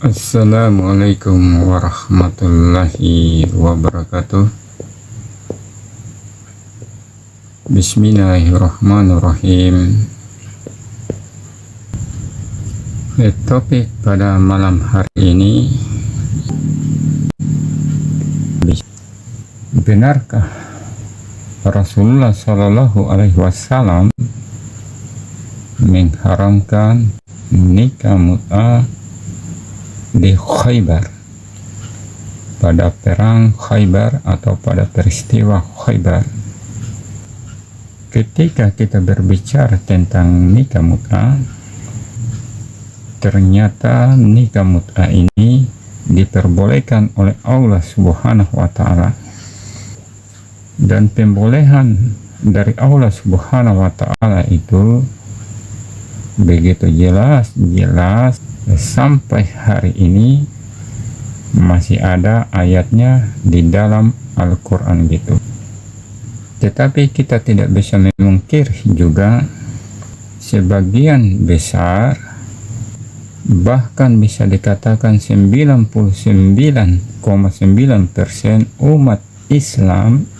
Assalamualaikum warahmatullahi wabarakatuh. Bismillahirrahmanirrahim. Topik pada malam hari ini, benarkah Rasulullah Shallallahu Alaihi Wasallam mengharamkan nikah mut'ah di Khaybar, pada perang Khaybar atau pada peristiwa Khaybar? Ketika kita berbicara tentang nikah mut'ah, ternyata nikah mut'ah ini diperbolehkan oleh Allah Subhanahu wa Ta'ala, dan pembolehan dari Allah Subhanahu wa Ta'ala itu begitu jelas sampai hari ini masih ada ayatnya di dalam Al-Quran gitu. Tetapi kita tidak bisa memungkiri juga sebagian besar, bahkan bisa dikatakan 99,9% umat Islam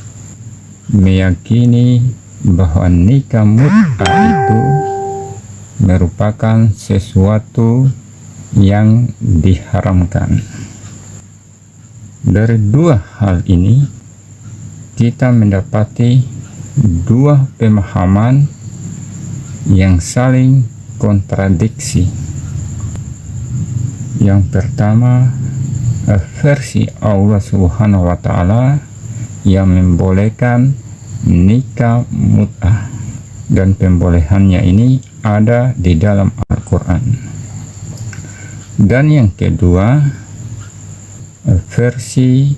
meyakini bahwa nikah mut'ah itu merupakan sesuatu yang diharamkan. Dari dua hal ini kita mendapati dua pemahaman yang saling kontradiksi. Yang pertama, versi Allah Subhanahu wa Ta'ala yang membolehkan nikah mut'ah, dan pembolehannya ini ada di dalam Al-Quran. Dan yang kedua, versi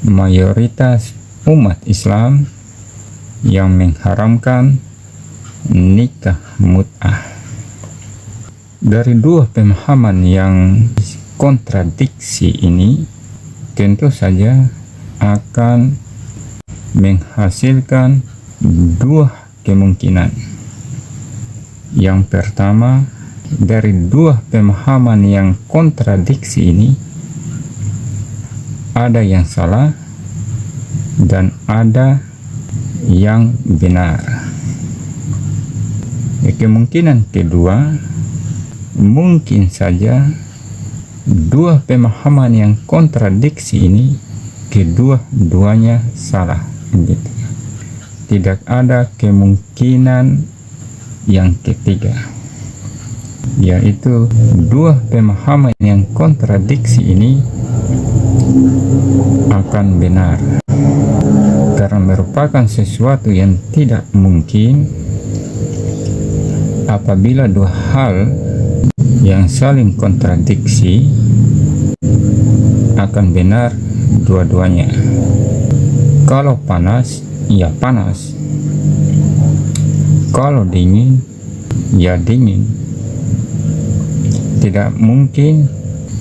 mayoritas umat Islam yang mengharamkan nikah mut'ah. Dari dua pemahaman yang kontradiksi ini tentu saja akan menghasilkan dua kemungkinan. Yang pertama, dari dua pemahaman yang kontradiksi ini ada yang salah dan ada yang benar. Kemungkinan kedua, mungkin saja dua pemahaman yang kontradiksi ini kedua-duanya salah gitu. Tidak ada kemungkinan yang ketiga, yaitu dua pemahaman yang kontradiksi ini akan benar, karena merupakan sesuatu yang tidak mungkin apabila dua hal yang saling kontradiksi akan benar dua-duanya. Kalau panas, ya panas. Kalau dingin, ya dingin. Tidak mungkin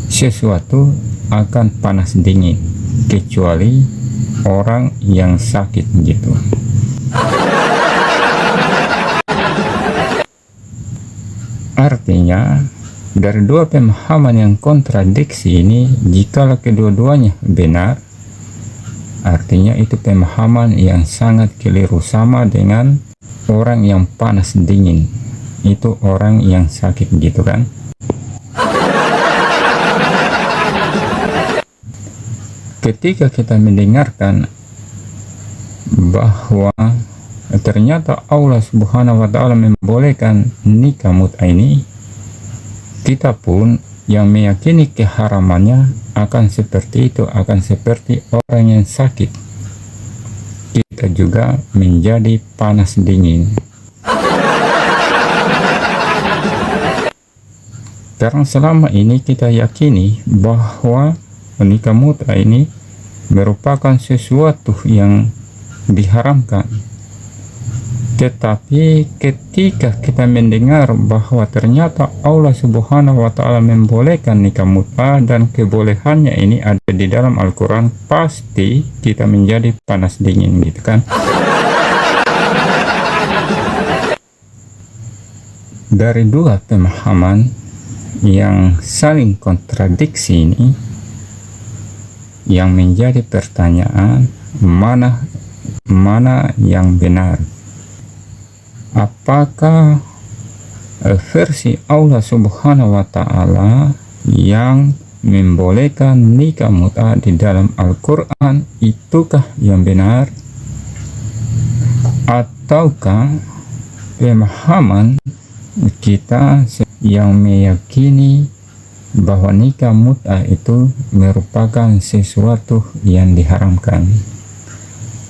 sesuatu akan panas dingin kecuali orang yang sakit gitu. Artinya, dari dua pemahaman yang kontradiksi ini, jikalau kedua-duanya benar, artinya itu pemahaman yang sangat keliru, sama dengan orang yang panas dingin, itu orang yang sakit gitu kan. Ketika kita mendengarkan bahwa ternyata Allah Subhanahu wa Ta'ala membolehkan nikah mut'ah ini, kita pun yang meyakini keharamannya akan seperti itu, akan seperti orang yang sakit. Kita juga menjadi panas dingin. Karena selama ini kita yakini bahwa nikah mut'ah ini merupakan sesuatu yang diharamkan. Tetapi ketika kita mendengar bahwa ternyata Allah Subhanahu wa Ta'ala membolehkan nikah mut'ah dan kebolehannya ini ada di dalam Al-Quran, pasti kita menjadi panas dingin gitu kan. Dari dua pemahaman yang saling kontradiksi ini yang menjadi pertanyaan, mana yang benar? Apakah versi Allah Subhanahu wa Ta'ala yang membolehkan nikah mut'ah di dalam Al-Quran itukah yang benar, ataukah pemahaman kita yang meyakini bahwa nikah mut'ah itu merupakan sesuatu yang diharamkan?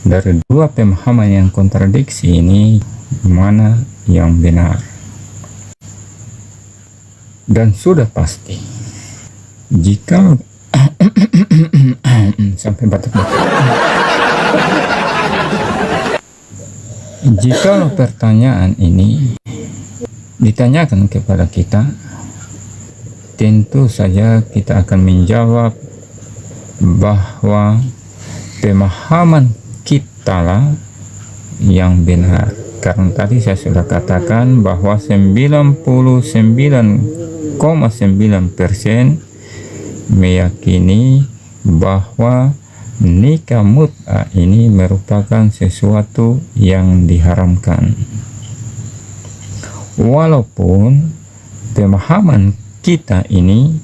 Dari dua pemahaman yang kontradiksi ini, mana yang benar? Dan sudah pasti, jika sampai batuk-batuk, jika pertanyaan ini ditanyakan kepada kita, tentu saja kita akan menjawab bahwa pemahaman kita lah yang benar. Karena tadi saya sudah katakan bahwa 99,9% meyakini bahwa nikah mut'ah ini merupakan sesuatu yang diharamkan. Walaupun pemahaman kita ini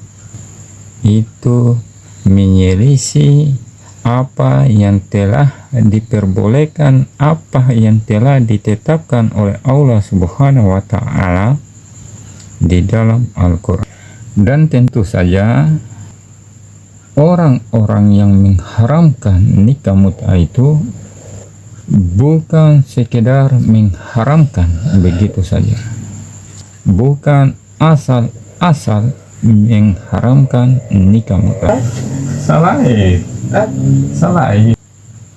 itu menyelisih apa yang telah diperbolehkan, apa yang telah ditetapkan oleh Allah Subhanahu wa Ta'ala di dalam Al-Quran. Dan tentu saja orang-orang yang mengharamkan nikah mut'ah itu bukan sekedar mengharamkan begitu saja, bukan asal-asal mengharamkan nikah mut'ah. Salah.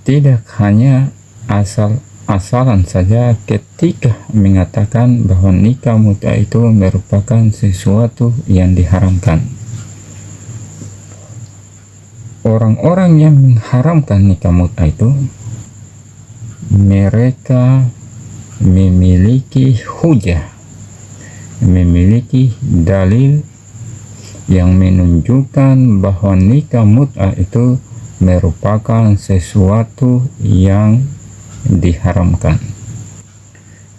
Tidak hanya asal-asalan saja ketika mengatakan bahwa nikah mut'ah itu merupakan sesuatu yang diharamkan. Orang-orang yang mengharamkan nikah mut'ah itu, mereka memiliki hujah, memiliki dalil yang menunjukkan bahwa nikah mut'ah itu merupakan sesuatu yang diharamkan.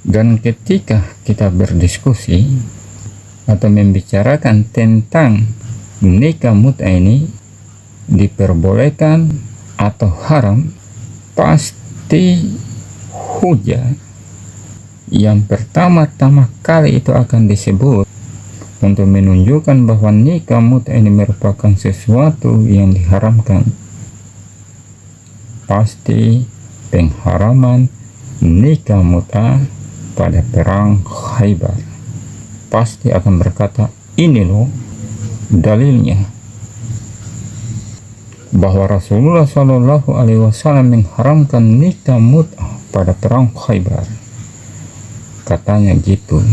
Dan ketika kita berdiskusi atau membicarakan tentang nikah mut'ah ini diperbolehkan atau haram, pasti hujah yang pertama-tama kali itu akan disebut untuk menunjukkan bahwa nikah mut'ah ini merupakan sesuatu yang diharamkan. Pasti pengharaman nikah mut'ah pada perang Khaybar. Pasti akan berkata, ini loh dalilnya bahwa Rasulullah Shallallahu Alaihi Wasallam mengharamkan nikah mut'ah pada perang Khaybar. Katanya gitu.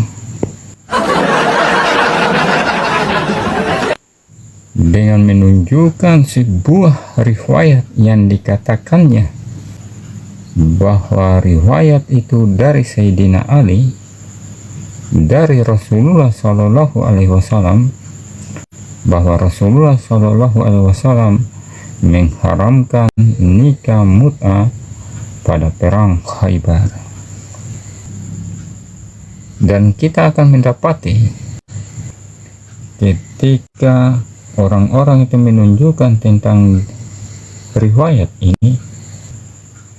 Dengan menunjukkan sebuah riwayat yang dikatakannya bahwa riwayat itu dari Sayyidina Ali, dari Rasulullah Shallallahu Alaihi Wasallam, bahwa Rasulullah Shallallahu Alaihi Wasallam mengharamkan nikah mut'ah pada perang Khaybar. Dan kita akan mendapati ketika orang-orang itu menunjukkan tentang riwayat ini,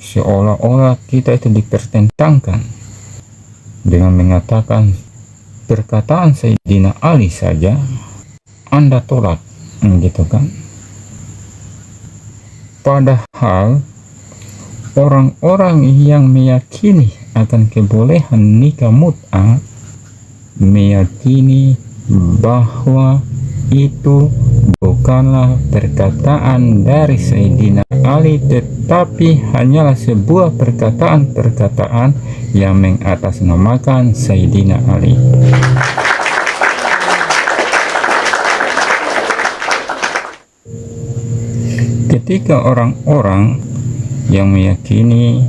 seolah-olah kita itu dipertentangkan dengan mengatakan perkataan Sayyidina Ali saja Anda tolak, gitu kan. Padahal orang-orang yang meyakini akan kebolehan nikah mut'ah meyakini bahwa itu bukanlah perkataan dari Sayyidina Ali, tetapi hanyalah sebuah perkataan-perkataan yang mengatasnamakan Sayyidina Ali. Ketika orang-orang yang meyakini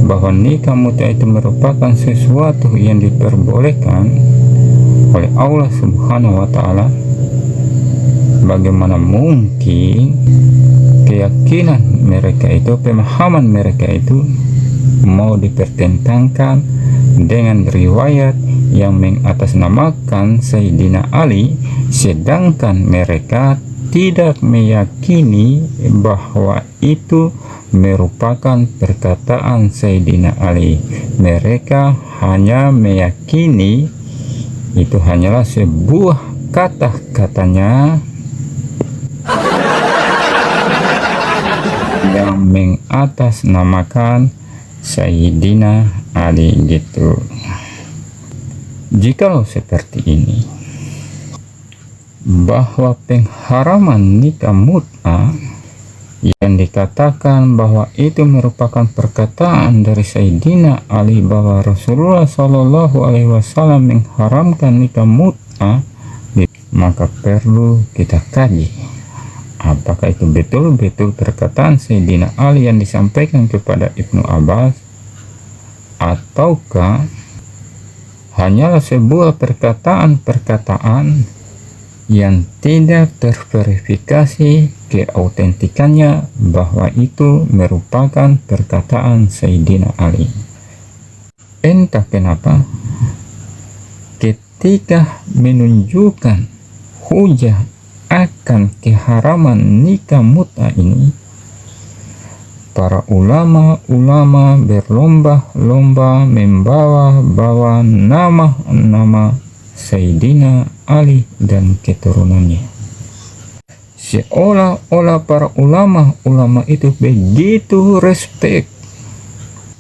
bahwa nikah mut'ah itu merupakan sesuatu yang diperbolehkan oleh Allah Subhanahu wa Ta'ala, bagaimana mungkin keyakinan mereka itu, pemahaman mereka itu mau dipertentangkan dengan riwayat yang mengatasnamakan Sayyidina Ali, sedangkan mereka tidak meyakini bahwa itu merupakan perkataan Sayyidina Ali. Mereka hanya meyakini itu hanyalah sebuah kata-katanya yang mengatasnamakan Sayyidina Ali gitu. Jikalau seperti ini, bahwa pengharaman nikah mut'ah yang dikatakan bahwa itu merupakan perkataan dari Sayyidina Ali bahwa Rasulullah Shallallahu Alaihi Wasallam mengharamkan nikah mut'ah, maka perlu kita kaji apakah itu betul-betul perkataan Sayyidina Ali yang disampaikan kepada Ibnu Abbas, ataukah hanyalah sebuah perkataan-perkataan yang tidak terverifikasi keautentikannya bahwa itu merupakan perkataan Sayyidina Ali. Entah kenapa ketika menunjukkan hujah akan keharaman nikah mut'ah ini, para ulama berlomba-lomba membawa-bawa nama-nama Sayyidina Ali dan keturunannya, seolah-olah para ulama itu begitu respek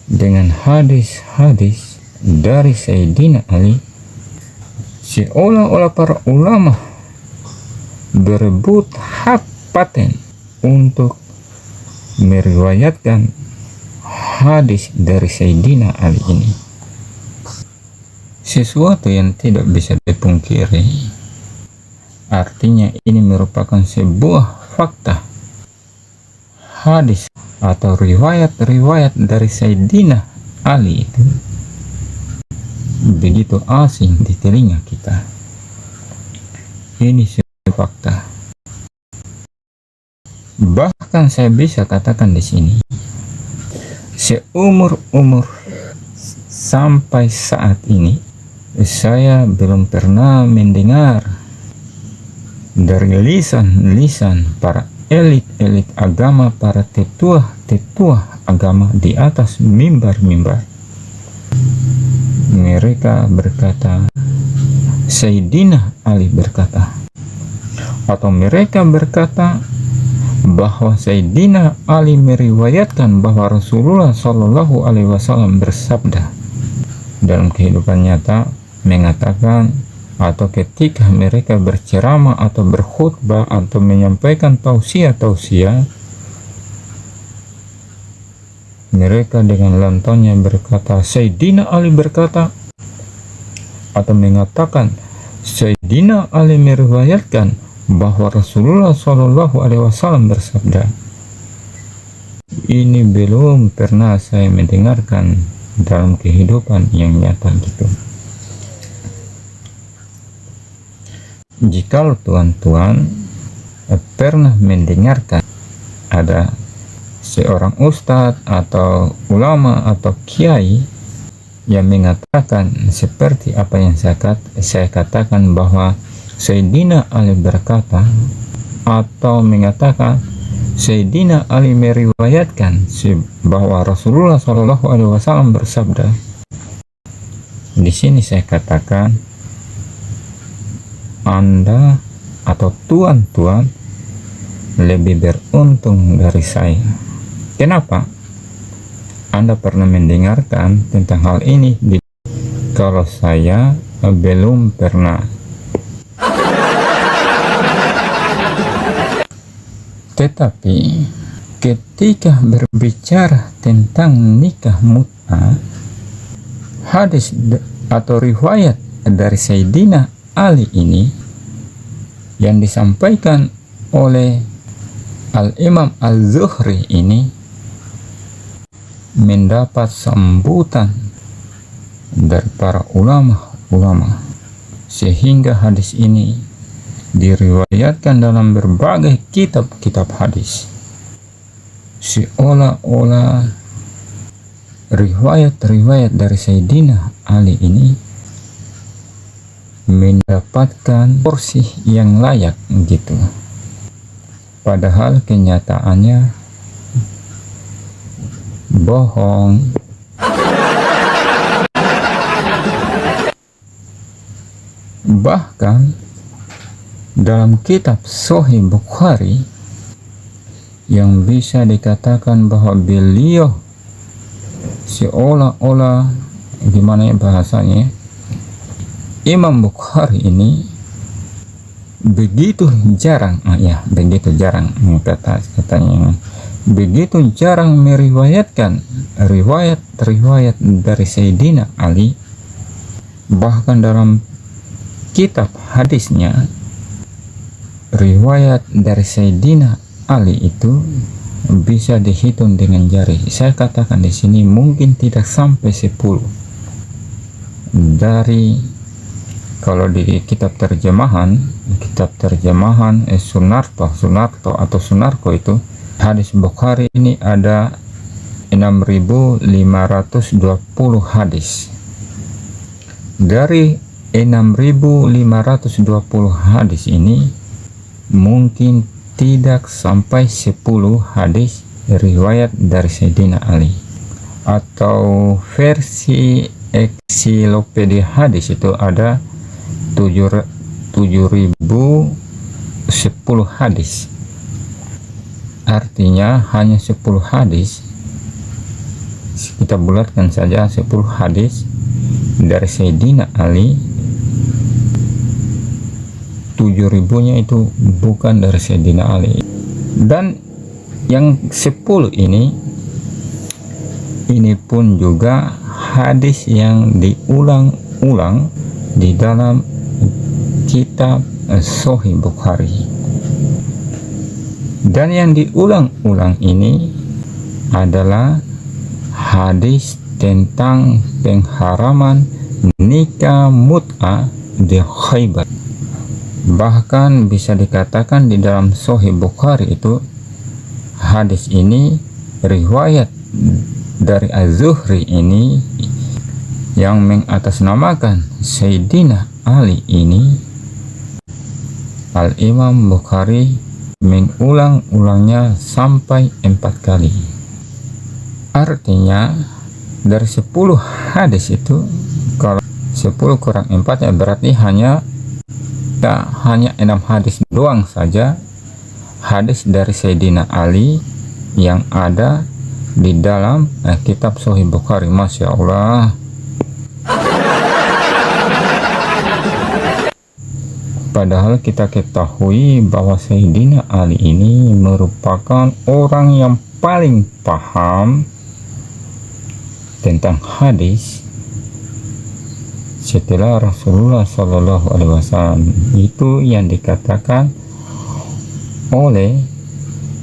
dengan hadis-hadis dari Sayyidina Ali, seolah-olah para ulama berebut hak paten untuk meriwayatkan hadis dari Sayyidina Ali ini. Sesuatu yang tidak bisa dipungkiri. Artinya ini merupakan sebuah fakta. Hadis atau riwayat-riwayat dari Sayyidina Ali itu begitu asing di telinga kita. Ini sebuah fakta. Bahkan saya bisa katakan di sini, seumur-umur sampai saat ini saya belum pernah mendengar dari lisan-lisan para elit-elit agama, para tetua-tetua agama di atas mimbar-mimbar, mereka berkata Sayyidina Ali berkata, atau mereka berkata bahwa Sayyidina Ali meriwayatkan bahwa Rasulullah Shallallahu Alaihi Wasallam bersabda dalam kehidupan nyata, mengatakan atau ketika mereka berceramah atau berkhutbah atau menyampaikan tausiah, mereka dengan lantangnya berkata Sayyidina Ali berkata, atau mengatakan Sayyidina Ali meriwayatkan bahwa Rasulullah Shallallahu Alaihi Wasallam bersabda. Ini belum pernah saya mendengarkan dalam kehidupan yang nyata gitu. Jikalau tuan-tuan pernah mendengarkan ada seorang ustadz atau ulama atau kiai yang mengatakan seperti apa yang saya katakan bahwa Sayyidina Ali berkata, atau mengatakan Sayyidina Ali meriwayatkan bahwa Rasulullah Shallallahu Alaihi Wasallam bersabda, di sini saya katakan Anda atau tuan-tuan lebih beruntung dari saya. Kenapa? Anda pernah mendengarkan tentang hal ini, kalau saya belum pernah. Tetapi ketika berbicara tentang nikah mut'ah, hadis atau riwayat dari Sayyidina Ali ini yang disampaikan oleh Al-Imam Al-Zuhri ini mendapat sambutan dari para ulama-ulama, sehingga hadis ini diriwayatkan dalam berbagai kitab-kitab hadis. Seolah-olah riwayat-riwayat dari Sayyidina Ali ini mendapatkan porsi yang layak gitu. Padahal kenyataannya bohong. Bahkan dalam kitab Sahih Bukhari yang bisa dikatakan bahwa beliau seolah-olah, gimana ya bahasanya, Imam Bukhari ini begitu jarang, katanya begitu jarang meriwayatkan riwayat-riwayat dari Sayyidina Ali. Bahkan dalam kitab hadisnya, riwayat dari Sayyidina Ali itu bisa dihitung dengan jari. Saya katakan di sini mungkin tidak sampai 10. Dari, kalau di kitab terjemahan Sunarto atau Sunarko itu, hadis Bukhari ini ada 6.520 hadis. Dari 6.520 hadis ini mungkin tidak sampai 10 hadis riwayat dari Sayyidina Ali. Atau versi ensiklopedia hadis itu ada 7.010 hadis. Artinya hanya 10 hadis, kita bulatkan saja 10 hadis dari Sayyidina Ali, 7.000-nya itu bukan dari Sayyidina Ali. Dan yang 10 ini pun juga hadis yang diulang-ulang di dalam kitab Sahih Bukhari. Dan yang diulang-ulang ini adalah hadis tentang pengharaman nikah mut'ah di Khaybar. Bahkan bisa dikatakan di dalam Sahih Bukhari itu, hadis ini riwayat dari Az-Zuhri ini yang mengatasnamakan Sayyidina Ali ini, Al-Imam Bukhari mengulang-ulangnya sampai 4 kali. Artinya dari 10 hadis itu, kalau 10 kurang 4 ya berarti hanya 6 hadis doang saja hadis dari Sayyidina Ali yang ada di dalam kitab Sahih Bukhari. Masya Allah. Padahal kita ketahui bahwa Sayyidina Ali ini merupakan orang yang paling paham tentang hadis setelah Rasulullah Shallallahu Alaihi Wasallam. Itu yang dikatakan oleh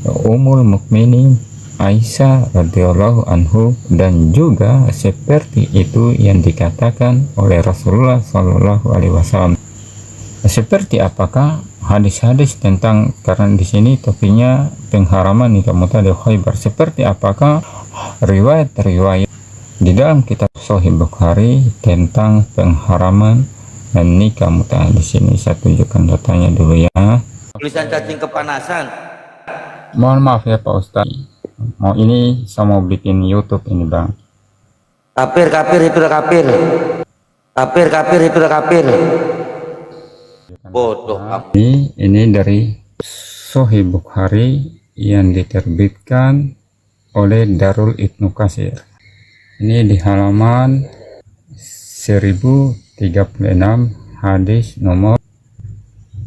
Ummul Mukminin Aisyah radhiyallahu anhu, dan juga seperti itu yang dikatakan oleh Rasulullah Shallallahu Alaihi Wasallam. Seperti apakah hadis-hadis tentang, karena di sini topiknya pengharaman nikah mut'ah di Khaybar, seperti apakah riwayat-riwayat di dalam kitab Sahih Bukhari tentang pengharaman dan nikah mut'ah? Di sini saya tunjukkan datanya dulu ya. Tulisan cacing kepanasan. Mohon maaf ya Pak Ustadz. Ini saya mau bikin YouTube ini Bang. Kafir itu udah kafir. Kafir itu udah kafir. Bodoh kamu. Ini dari Sahih Bukhari yang diterbitkan oleh Darul Ibnu Katsir. Ini di halaman 1036, hadis nomor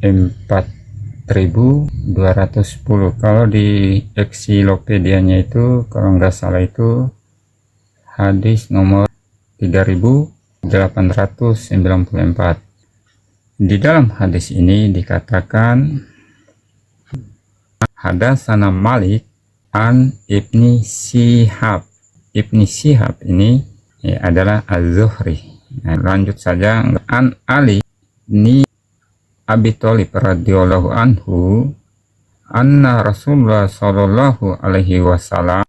4210. Kalau di ensiklopedianya itu, kalau nggak salah itu hadis nomor 3894. Di dalam hadis ini dikatakan Hadatsana Malik an Ibni Syihab. Ibni Syihab ini adalah Az-Zuhri. Lanjut saja, an Ali ni Abi Thalib radhiyallahu anhu anna Rasulullah sallallahu alaihi wasallam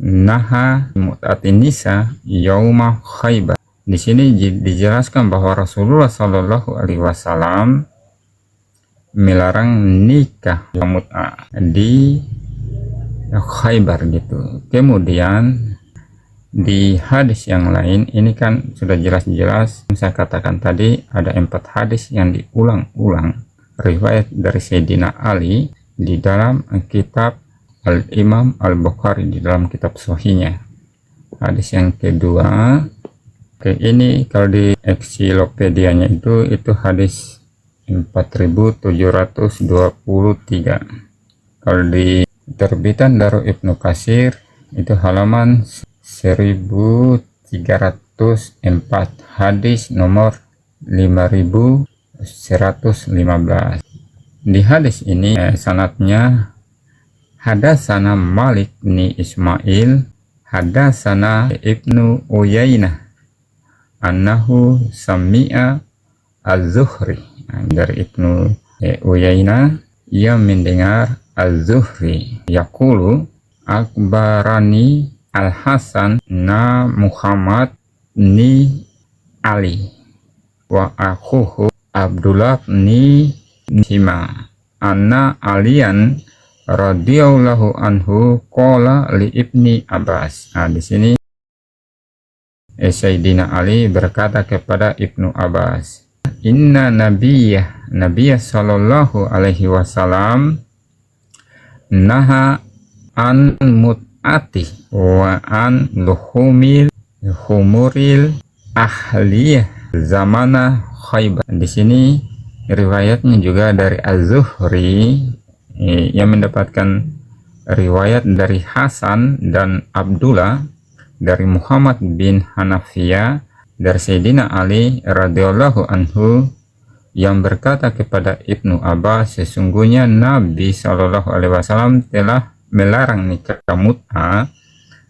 naha mut'atin nisa yauma Khaibar. Di sini dijelaskan bahwa Rasulullah sallallahu alaihi wasallam melarang nikah mut'ah di Khaibar gitu. Kemudian di hadis yang lain ini kan sudah jelas-jelas saya katakan tadi, ada 4 hadis yang diulang-ulang riwayat dari Sayyidina Ali di dalam kitab Al-Imam Al-Bukhari, di dalam kitab Sahihnya. Hadis yang kedua, ini kalau di ensiklopedianya itu hadis 4723. Kalau di terbitan Darul Ibnu Katsir itu halaman 1304, hadis nomor 5115. Di hadis ini sanadnya hadatsana Malik bin Ismail hadatsana Ibnu Uyainah annahu sami'a Az-Zuhri. Dari Ibnu Uyainah ia mendengar Az-Zuhri yaqulu akbarani Al-Hasan na Muhammad ni Ali wa akhuhu Abdullah ni Hima anna Alian radhiyallahu anhu qala li Ibni Abbas. Di sini Sayyidina Ali berkata kepada Ibnu Abbas, inna nabiyya sallallahu alaihi wasallam naha an mut'ati wa an luhumil humuril ahliyah zamana Khaibar. Di sini riwayatnya juga dari Az-Zuhri yang mendapatkan riwayat dari Hasan dan Abdullah dari Muhammad bin Hanafiyah dari Sayyidina Ali radhiyallahu anhu yang berkata kepada Ibnu Abbas, sesungguhnya Nabi Shallallahu alaihi wasallam telah melarang nikah mut'ah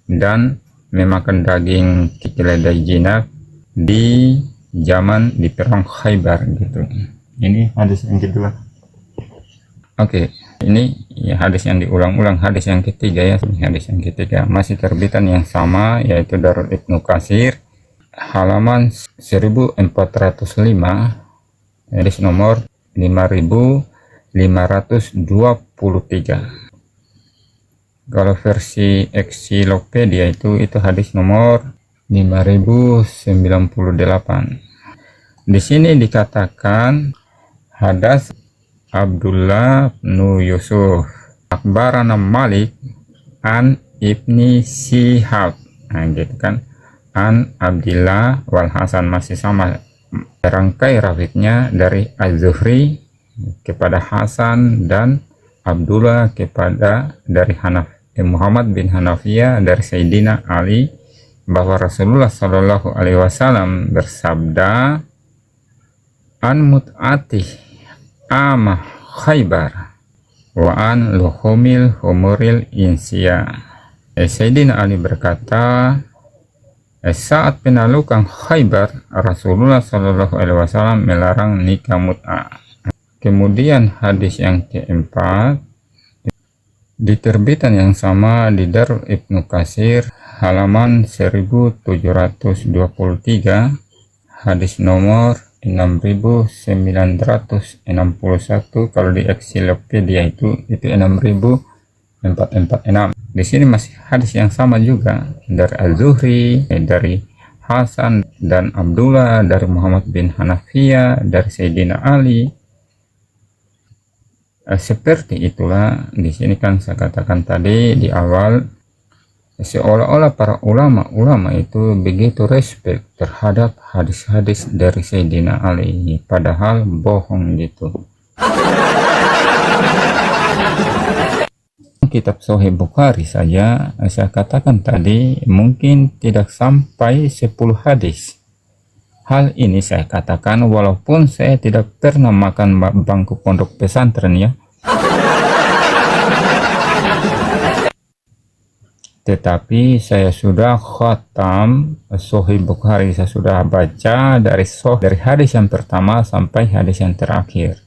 dan memakan daging keledai jinak di zaman di perang Khaibar gitu. Ini hadis yang kedua. Oke, ini ya hadis yang diulang-ulang, hadis yang ketiga ya. Hadis yang ketiga masih terbitan yang sama, yaitu Darul Ibnu Katsir halaman 1405, hadis nomor 5523. Kalau versi ensiklopedia itu hadis nomor 5098. Di sini dikatakan hadas Abdullah bin Yusuf akbarana Malik an Ibni Shihab. Gitu kan, an Abdillah wal Hasan, masih sama rangkai rawitnya dari Az-Zuhri kepada Hasan dan Abdullah kepada dari Muhammad bin Hanafiyah dari Sayyidina Ali bahwa Rasulullah Shallallahu alaihi wasallam bersabda, an mut'ati amah Khaibar wa an luhumil humuril insya. Sayyidina Ali berkata, saat penaklukan Khaibar Rasulullah Shallallahu alaihi wasallam melarang nikah mut'ah. Kemudian hadis yang keempat di terbitan yang sama di Darul Ibnu Katsir halaman 1723, hadis nomor 6961. Kalau di ensiklopedia itu 6446. Di sini masih hadis yang sama juga dari Az-Zuhri, dari Hasan dan Abdullah, dari Muhammad bin Hanafiyah, dari Sayyidina Ali. Seperti itulah di sini kan saya katakan tadi di awal, seolah-olah para ulama itu begitu respect terhadap hadis-hadis dari Sayyidina Ali, padahal bohong gitu. Kitab Sahih Bukhari saja saya katakan tadi mungkin tidak sampai 10 hadis. Hal ini saya katakan walaupun saya tidak pernah makan bangku pondok pesantren ya. Tetapi saya sudah khatam Sahih Bukhari, saya sudah baca dari hadis yang pertama sampai hadis yang terakhir.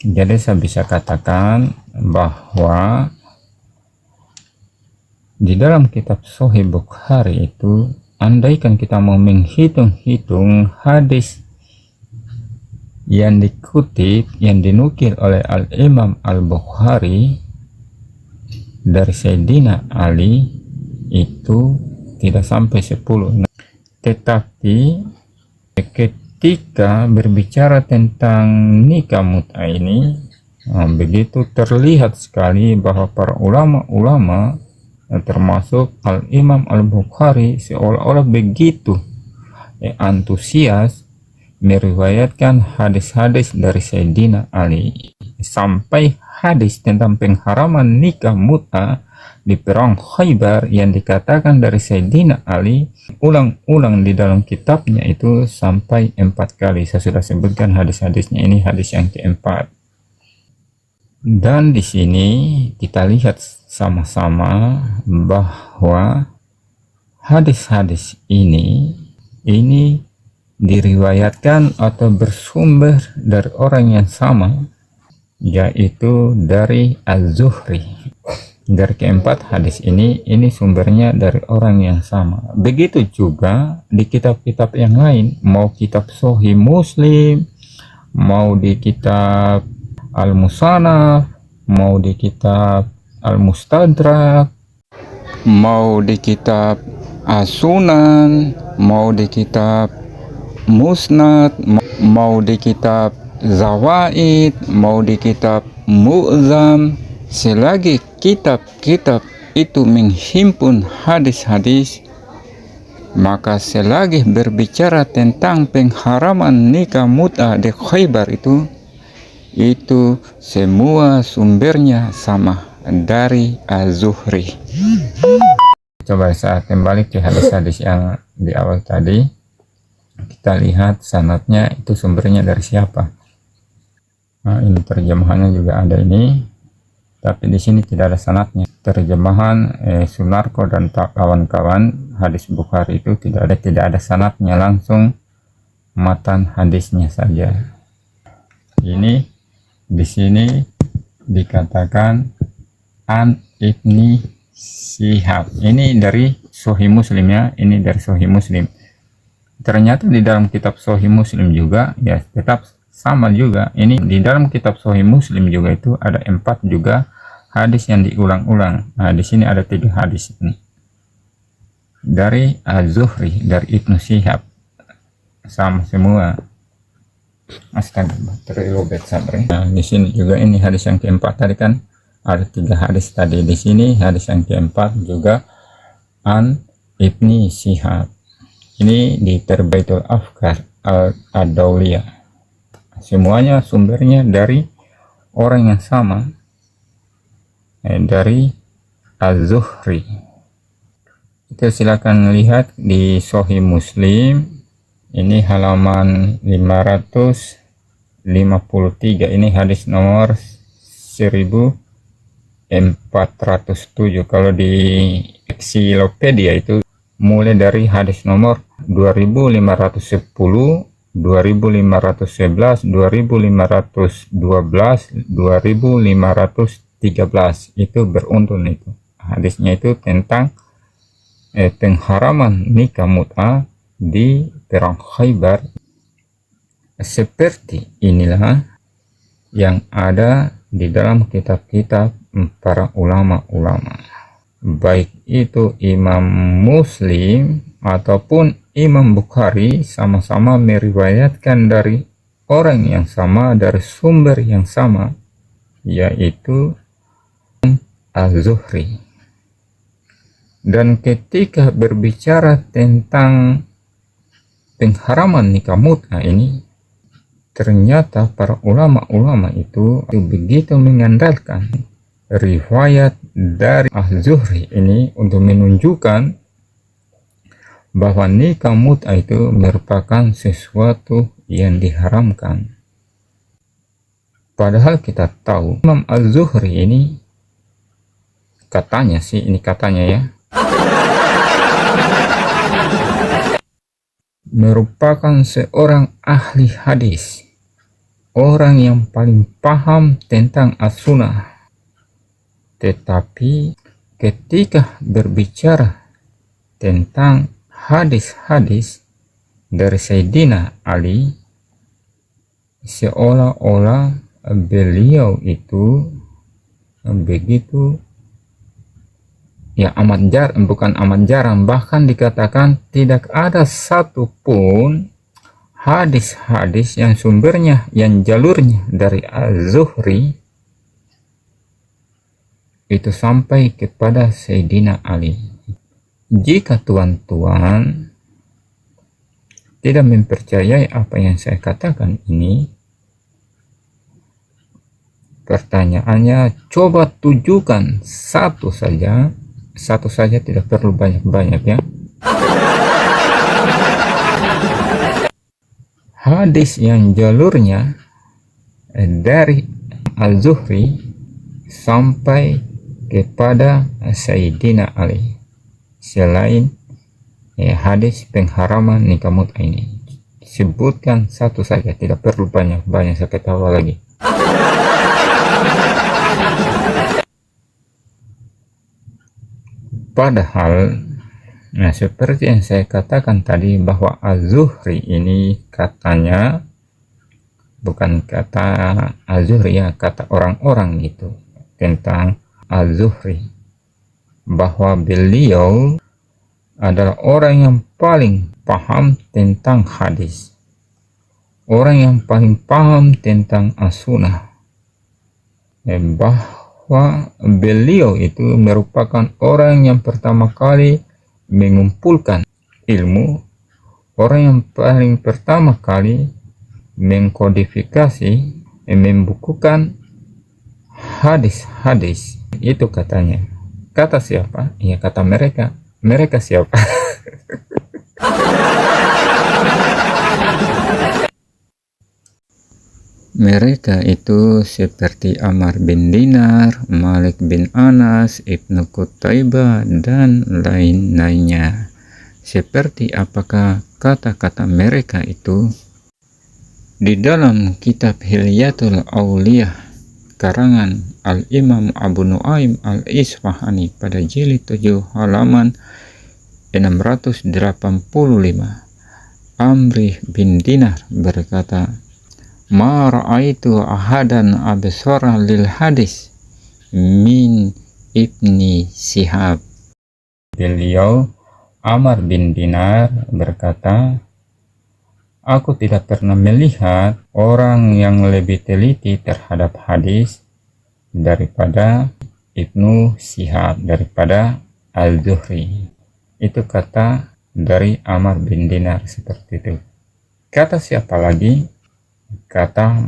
Jadi saya bisa katakan bahwa di dalam kitab Sahih Bukhari itu, andaikan kita mau menghitung-hitung hadis yang dikutip, yang dinukil oleh Al-Imam Al-Bukhari dari Sayyidina Ali, itu tidak sampai 10. Tetapi ketika berbicara tentang nikah mut'ah ini, begitu terlihat sekali bahwa para ulama-ulama termasuk Al-Imam Al-Bukhari seolah-olah begitu antusias meriwayatkan hadis-hadis dari Sayyidina Ali, sampai hadis tentang pengharaman nikah mut'ah di perang Khaybar yang dikatakan dari Sayyidina Ali ulang-ulang di dalam kitabnya itu sampai 4 kali. Saya sudah sebutkan hadis-hadisnya, ini hadis yang keempat. Dan di sini kita lihat sama-sama bahwa hadis-hadis ini diriwayatkan atau bersumber dari orang yang sama, yaitu dari Az-Zuhri. Dari keempat hadis ini sumbernya dari orang yang sama. Begitu juga di kitab-kitab yang lain, mau kitab Sahih Muslim, mau di kitab Al-Musannaf, mau di kitab Al-Mustadrak, mau di kitab As-Sunan, mau di kitab Musnad, mau di kitab Zawaid, mau di kitab Mu'zam, selagi kitab-kitab itu menghimpun hadis-hadis, maka selagi berbicara tentang pengharaman nikah mut'ah di Khaybar itu semua sumbernya sama dari Az-Zuhri. Coba saya kembali ke hadis-hadis yang di awal tadi. Kita lihat sanadnya itu sumbernya dari siapa. Nah, ini terjemahannya juga ada ini, tapi di sini tidak ada sanadnya. Terjemahan Sunarko dan kawan-kawan hadis Bukhari itu tidak ada sanadnya, langsung matan hadisnya saja. Ini di sini dikatakan An Ibni Syihab. Ini dari Sahih Muslim ya, ini dari Sahih Muslim. Ternyata di dalam kitab Sahih Muslim juga ya tetap sama juga. Ini di dalam kitab Sahih Muslim juga itu ada 4 juga hadis yang diulang-ulang. Nah, di sini ada 3 hadis ini dari Az-Zuhri, dari Ibnu Syihab, sama semua. Astaga, terlobet sabri. Nah, di sini juga ini hadis yang keempat tadi kan ada 3 hadis tadi. Di sini hadis yang keempat juga An Ibni Syihab. Ini di Terbaitul Afkar Ad-Dauliyah. Semuanya sumbernya dari orang yang sama, dari Az-Zuhri. Kita silakan lihat di Sahih Muslim, ini halaman 553, ini hadis nomor 1407. Kalau di Ensiklopedia itu mulai dari hadis nomor 2510, 2511, 2512, 2513, itu beruntun itu. Hadisnya itu tentang pengharaman nikah mut'ah di perang Khaybar. Seperti inilah yang ada di dalam kitab-kitab para ulama-ulama, baik itu Imam Muslim ataupun Imam Bukhari, sama-sama meriwayatkan dari orang yang sama, dari sumber yang sama, yaitu Az-Zuhri. Dan ketika berbicara tentang pengharaman nikah mut'ah ini, ternyata para ulama-ulama itu begitu mengandalkan riwayat dari Az-Zuhri ini untuk menunjukkan bahwa nikah mut'ah itu merupakan sesuatu yang diharamkan. Padahal kita tahu Imam Az-Zuhri ini katanya sih, ini katanya ya, merupakan seorang ahli hadis orang yang paling paham tentang as-sunnah. Tetapi ketika berbicara tentang hadis-hadis dari Sayyidina Ali, seolah-olah beliau itu begitu bukan amat jarang, bahkan dikatakan tidak ada satupun hadis-hadis yang sumbernya, yang jalurnya dari Az-Zuhri itu sampai kepada Sayyidina Ali. Jika tuan-tuan tidak mempercayai apa yang saya katakan ini, pertanyaannya, coba tujukan satu saja, tidak perlu banyak-banyak ya, hadis yang jalurnya dari Az-Zuhri sampai kepada Sayyidina Ali selain hadis pengharaman nikah mut'ah ini. Sebutkan satu saja, tidak perlu banyak-banyak, saya ketawa lagi. Padahal seperti yang saya katakan tadi, bahwa Az-Zuhri ini katanya, bukan kata Az-Zuhri ya, kata orang-orang gitu tentang Az-Zuhri, bahwa beliau adalah orang yang paling paham tentang hadis, orang yang paling paham tentang as-sunnah, bahwa beliau itu merupakan orang yang pertama kali mengumpulkan ilmu, orang yang paling pertama kali mengkodifikasi, membukukan hadis-hadis. Itu katanya. Kata siapa? Ya, kata mereka. Mereka siapa? Mereka itu seperti Ammar bin Dinar, Malik bin Anas, Ibnu Qutaibah, dan lain-lainnya. Seperti apakah kata-kata mereka itu? Di dalam kitab Hilyatul Auliyah karangan Al-Imam Abu Nuaim Al-Isfahani pada jilid 7 halaman 685, Amri bin Dinar berkata, "Ma ra'aitu ahadan absara lil hadis min Ibni Shihab." Beliau Ammar bin Dinar berkata, "Aku tidak pernah melihat orang yang lebih teliti terhadap hadis daripada Ibnu Shihab, daripada Al-Zuhri." Itu kata dari Ammar bin Dinar seperti itu. Kata siapa lagi? Kata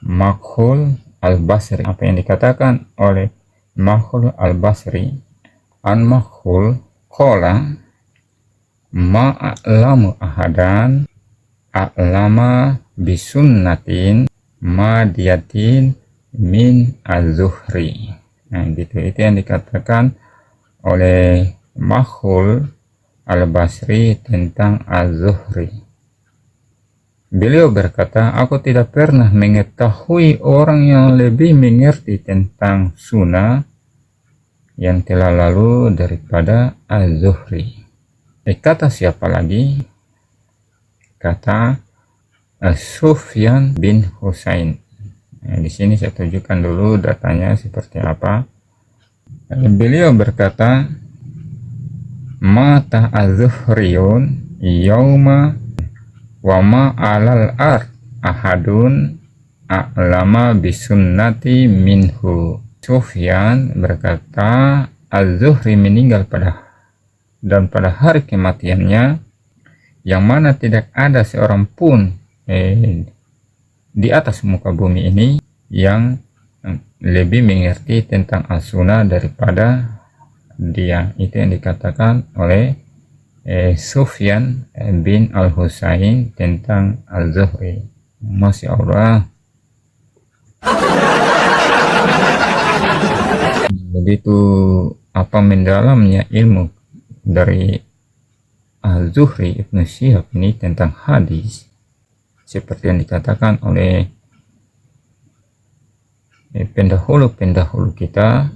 Makhul Al-Basri. Apa yang dikatakan oleh Makhul Al-Basri? An Makhul qala ma'alamu ahadan a'lama bisunnatin madiyatin min az-Zuhri. Nah, gitu. Itu yang dikatakan oleh Makhul Al-Basri tentang az-Zuhri. Beliau berkata, "Aku tidak pernah mengetahui orang yang lebih mengerti tentang sunnah yang telah lalu daripada az-Zuhri." Kata siapa lagi? Kata Sufyan bin Husain. Nah, di sini saya tunjukkan dulu datanya seperti apa. Beliau berkata, "Mata az-Zuhriyun yauma wa ma alal ard ahadun a'lama bisunnati minhu." Sufyan berkata, Az-Zuhri meninggal pada hari kematiannya, yang mana tidak ada seorang pun di atas muka bumi ini yang lebih mengerti tentang as-sunnah daripada dia. Itu yang dikatakan oleh Sufyan bin Al-Husain tentang Az-Zuhri. Masya Allah. Begitu apa mendalamnya ilmu dari Az-Zuhri Ibnu Shihab ini tentang hadis, seperti yang dikatakan oleh pendahulu-pendahulu kita,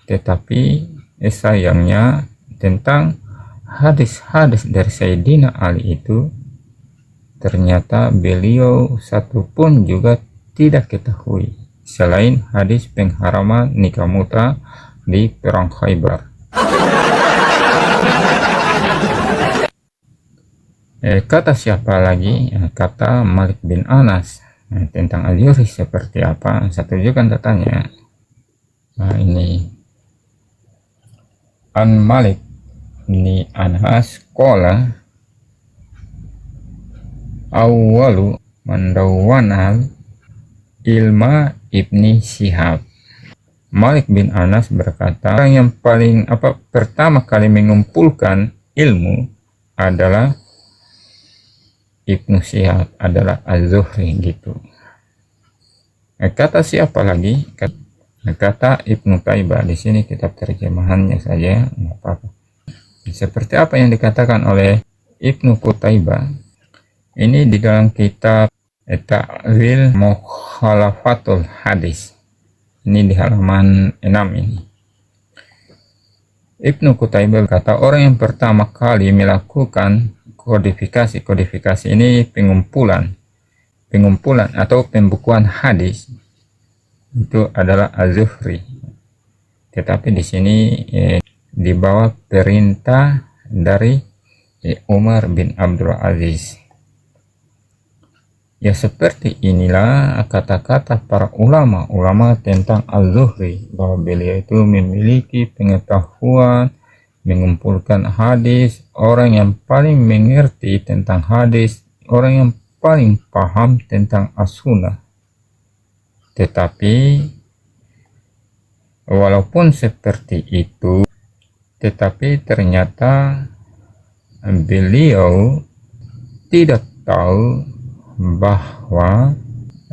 tetapi sayangnya tentang hadis-hadis dari Sayyidina Ali itu ternyata beliau satupun juga tidak ketahui selain hadis pengharaman nikah muta di perang Khaybar. Kata siapa lagi? Kata Malik bin Anas. Tentang al-Yuri seperti apa? Saya tunjukkan datanya. Nah, ini An Malik ni Anas qala awwalu man dawwanal ilma Ibni Syihab. Malik bin Anas berkata, orang yang paling pertama kali mengumpulkan ilmu adalah Ibnu Syihab, adalah Az-Zuhri gitu. Kata siapa lagi? Kata Ibnu Taibah. Di sini kitab terjemahannya saja, nggak apa-apa. Seperti apa yang dikatakan oleh Ibnu Qutaibah ini di dalam kitab Ta'wil Mukhalafatul Hadis. Ini di halaman 6 ini. Ibnu Qutaibah berkata, orang yang pertama kali melakukan kodifikasi ini pengumpulan atau pembukuan hadis itu adalah Az-Zuhri. Tetapi di sini di bawah perintah dari Umar bin Abdul Aziz. Ya, seperti inilah kata-kata para ulama tentang Az-Zuhri, bahwa beliau itu memiliki pengetahuan mengumpulkan hadis, orang yang paling mengerti tentang hadis, orang yang paling paham tentang as-sunnah. Tetapi walaupun seperti itu, tetapi ternyata beliau tidak tahu bahwa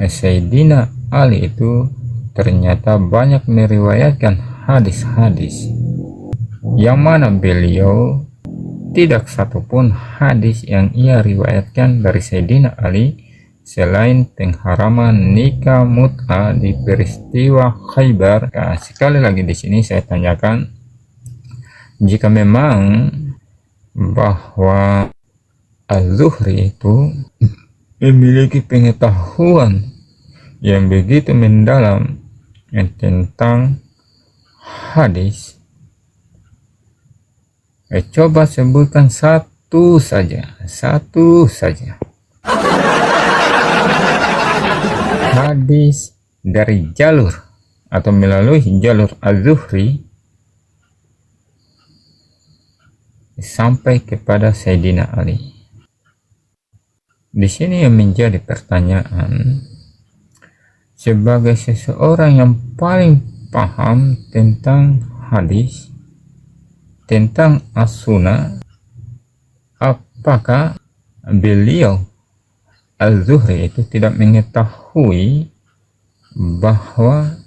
Sayyidina Ali itu ternyata banyak meriwayatkan hadis-hadis yang mana beliau tidak satupun hadis yang ia riwayatkan dari Sayyidina Ali selain pengharaman nikah mut'ah di peristiwa Khaybar. Nah, sekali lagi di sini saya tanyakan, jika memang bahwa Az-Zuhri itu memiliki pengetahuan yang begitu mendalam tentang hadis, coba sebutkan satu saja hadis dari jalur atau melalui jalur Az-Zuhri sampai kepada Sayyidina Ali. Di sini yang menjadi pertanyaan, sebagai seseorang yang paling paham tentang hadis, tentang as-sunnah, apakah beliau Az-Zuhri itu tidak mengetahui bahwa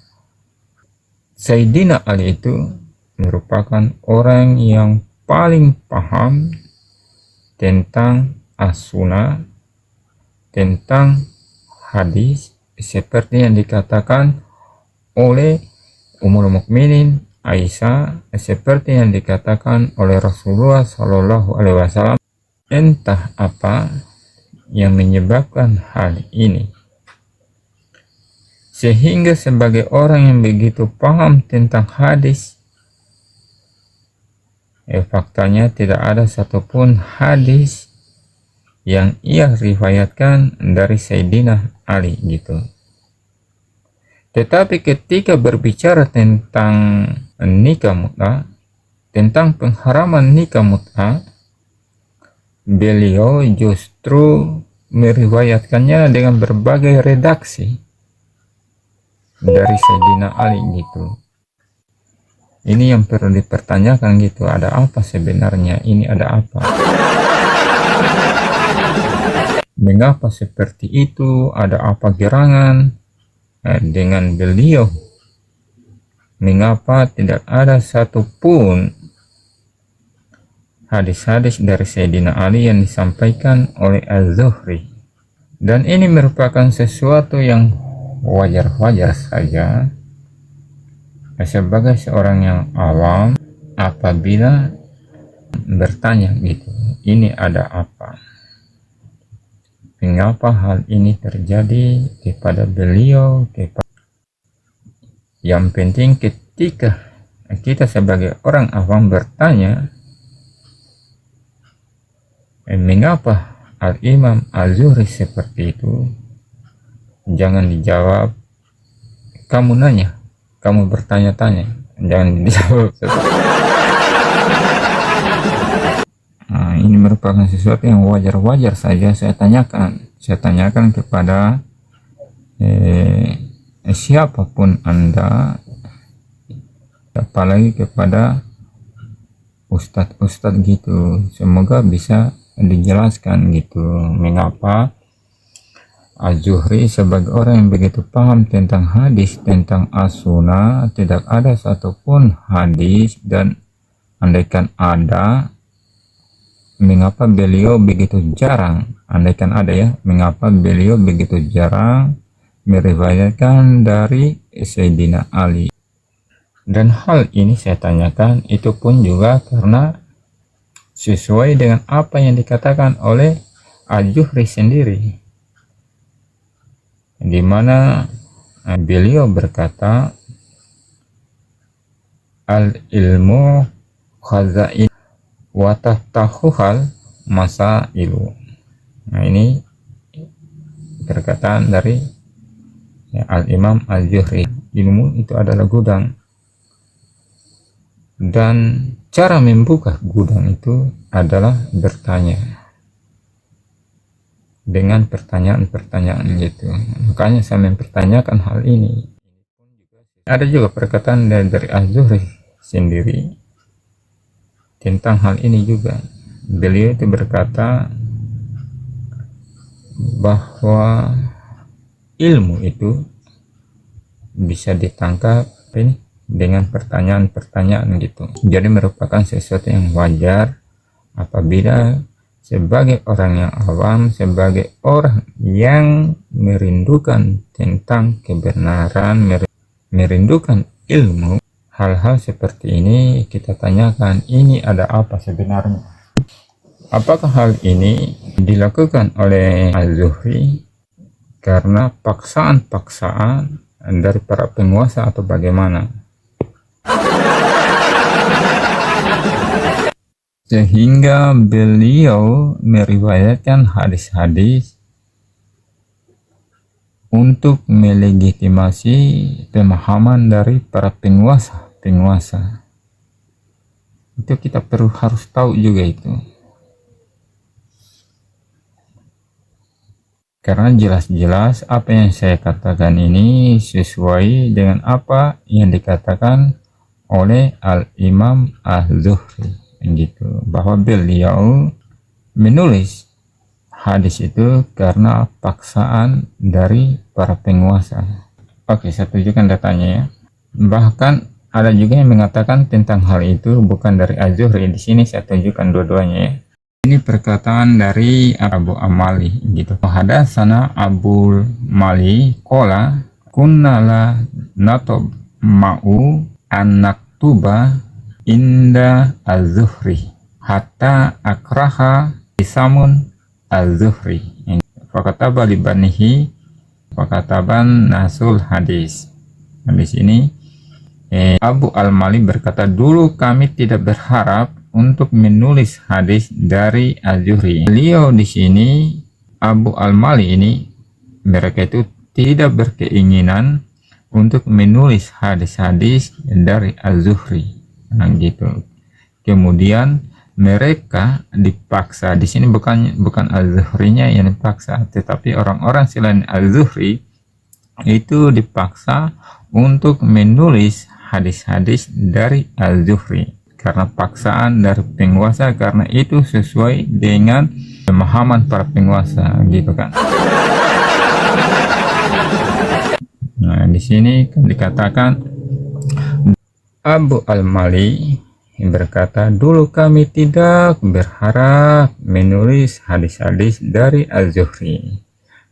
Sayyidina Ali itu merupakan orang yang paling paham tentang as-sunnah, tentang hadis, seperti yang dikatakan oleh Ummul Mukminin Aisyah, seperti yang dikatakan oleh Rasulullah Shallallahu Alaihi Wasallam. Entah apa yang menyebabkan hal ini, sehingga sebagai orang yang begitu paham tentang hadis, faktanya tidak ada satupun hadis yang ia riwayatkan dari Sayyidina Ali gitu. Tetapi ketika berbicara tentang nikah mut'ah, tentang pengharaman nikah mut'ah, beliau justru meriwayatkannya dengan berbagai redaksi dari Sayyidina Ali gitu. Ini yang perlu dipertanyakan gitu, ada apa sebenarnya ini, ada apa? Mengapa seperti itu? Ada apa gerangan dengan beliau? Mengapa tidak ada satupun hadis-hadis dari Sayyidina Ali yang disampaikan oleh Az-Zuhri? Dan ini merupakan sesuatu yang wajar-wajar saja sebagai seorang yang awam apabila bertanya gitu, ini ada apa? Mengapa hal ini terjadi kepada beliau? Yang penting ketika kita sebagai orang awam bertanya, mengapa Al-Imam Az-Zuhri seperti itu? Jangan dijawab, kamu nanya, kamu bertanya-tanya, jangan dijawab. Nah, ini merupakan sesuatu yang wajar-wajar saja saya tanyakan kepada siapapun Anda, apalagi kepada ustadz-ustadz gitu. Semoga bisa dijelaskan gitu, mengapa Az-Zuhri sebagai orang yang begitu paham tentang hadis, tentang as-sunnah, tidak ada satupun hadis, dan andaikan ada, mengapa beliau begitu jarang, andaikan ada ya, mengapa beliau begitu jarang meriwayatkan dari Sayyidina Ali. Dan hal ini saya tanyakan itu pun juga karena sesuai dengan apa yang dikatakan oleh Az-Zuhri sendiri, di mana beliau berkata, al-ilmu khazain wa tahtahuhal masailu. Nah, ini perkataan dari Al-Imam Az-Zuhri. Ilmu itu adalah gudang, dan cara membuka gudang itu adalah bertanya dengan pertanyaan-pertanyaan gitu. Makanya saya mempertanyakan hal ini. Ada juga perkataan dari Az-Zuhri sendiri tentang hal ini juga. Beliau itu berkata bahwa ilmu itu bisa ditangkap ini dengan pertanyaan-pertanyaan gitu. Jadi merupakan sesuatu yang wajar apabila sebagai orang yang awam, sebagai orang yang merindukan tentang kebenaran, merindukan ilmu, hal-hal seperti ini kita tanyakan, ini ada apa sebenarnya? Apakah hal ini dilakukan oleh Az-Zuhri karena paksaan-paksaan dari para penguasa atau bagaimana? Sehingga beliau meriwayatkan hadis-hadis untuk melegitimasi pemahaman dari para penguasa. Itu kita harus tahu juga itu. Karena jelas-jelas apa yang saya katakan ini sesuai dengan apa yang dikatakan oleh Al-Imam Az-Zuhri gitu, bahwa beliau menulis hadis itu karena paksaan dari para penguasa. Oke, saya tunjukkan datanya ya. Bahkan ada juga yang mengatakan tentang hal itu bukan dari Az-Zuhri. Di sini saya tunjukkan dua-duanya ya. Ini perkataan dari Abu Amali gitu. Hadatsana Abu Mali qala kunna la natob ma'u an-naktuba inda Az-Zuhri hatta akraha isamun Az-Zuhri fakataba libanihi fakataban nasul hadis. Nah, di sini Abu Al-Mali berkata, dulu kami tidak berharap untuk menulis hadis dari Az-Zuhri. Beliau di sini, Abu Al-Mali ini, mereka itu tidak berkeinginan untuk menulis hadis-hadis dari Az-Zuhri. Nah, gitu. Kemudian mereka dipaksa. Di sini bukan Az-Zuhrinya yang dipaksa, tetapi orang-orang selain Az-Zuhri itu dipaksa untuk menulis hadis-hadis dari Az-Zuhri karena paksaan dari penguasa, karena itu sesuai dengan pemahaman para penguasa gitu kan. Nah, di sini kan dikatakan Abu Al-Mali berkata, dulu kami tidak berharap menulis hadis-hadis dari Az-Zuhri.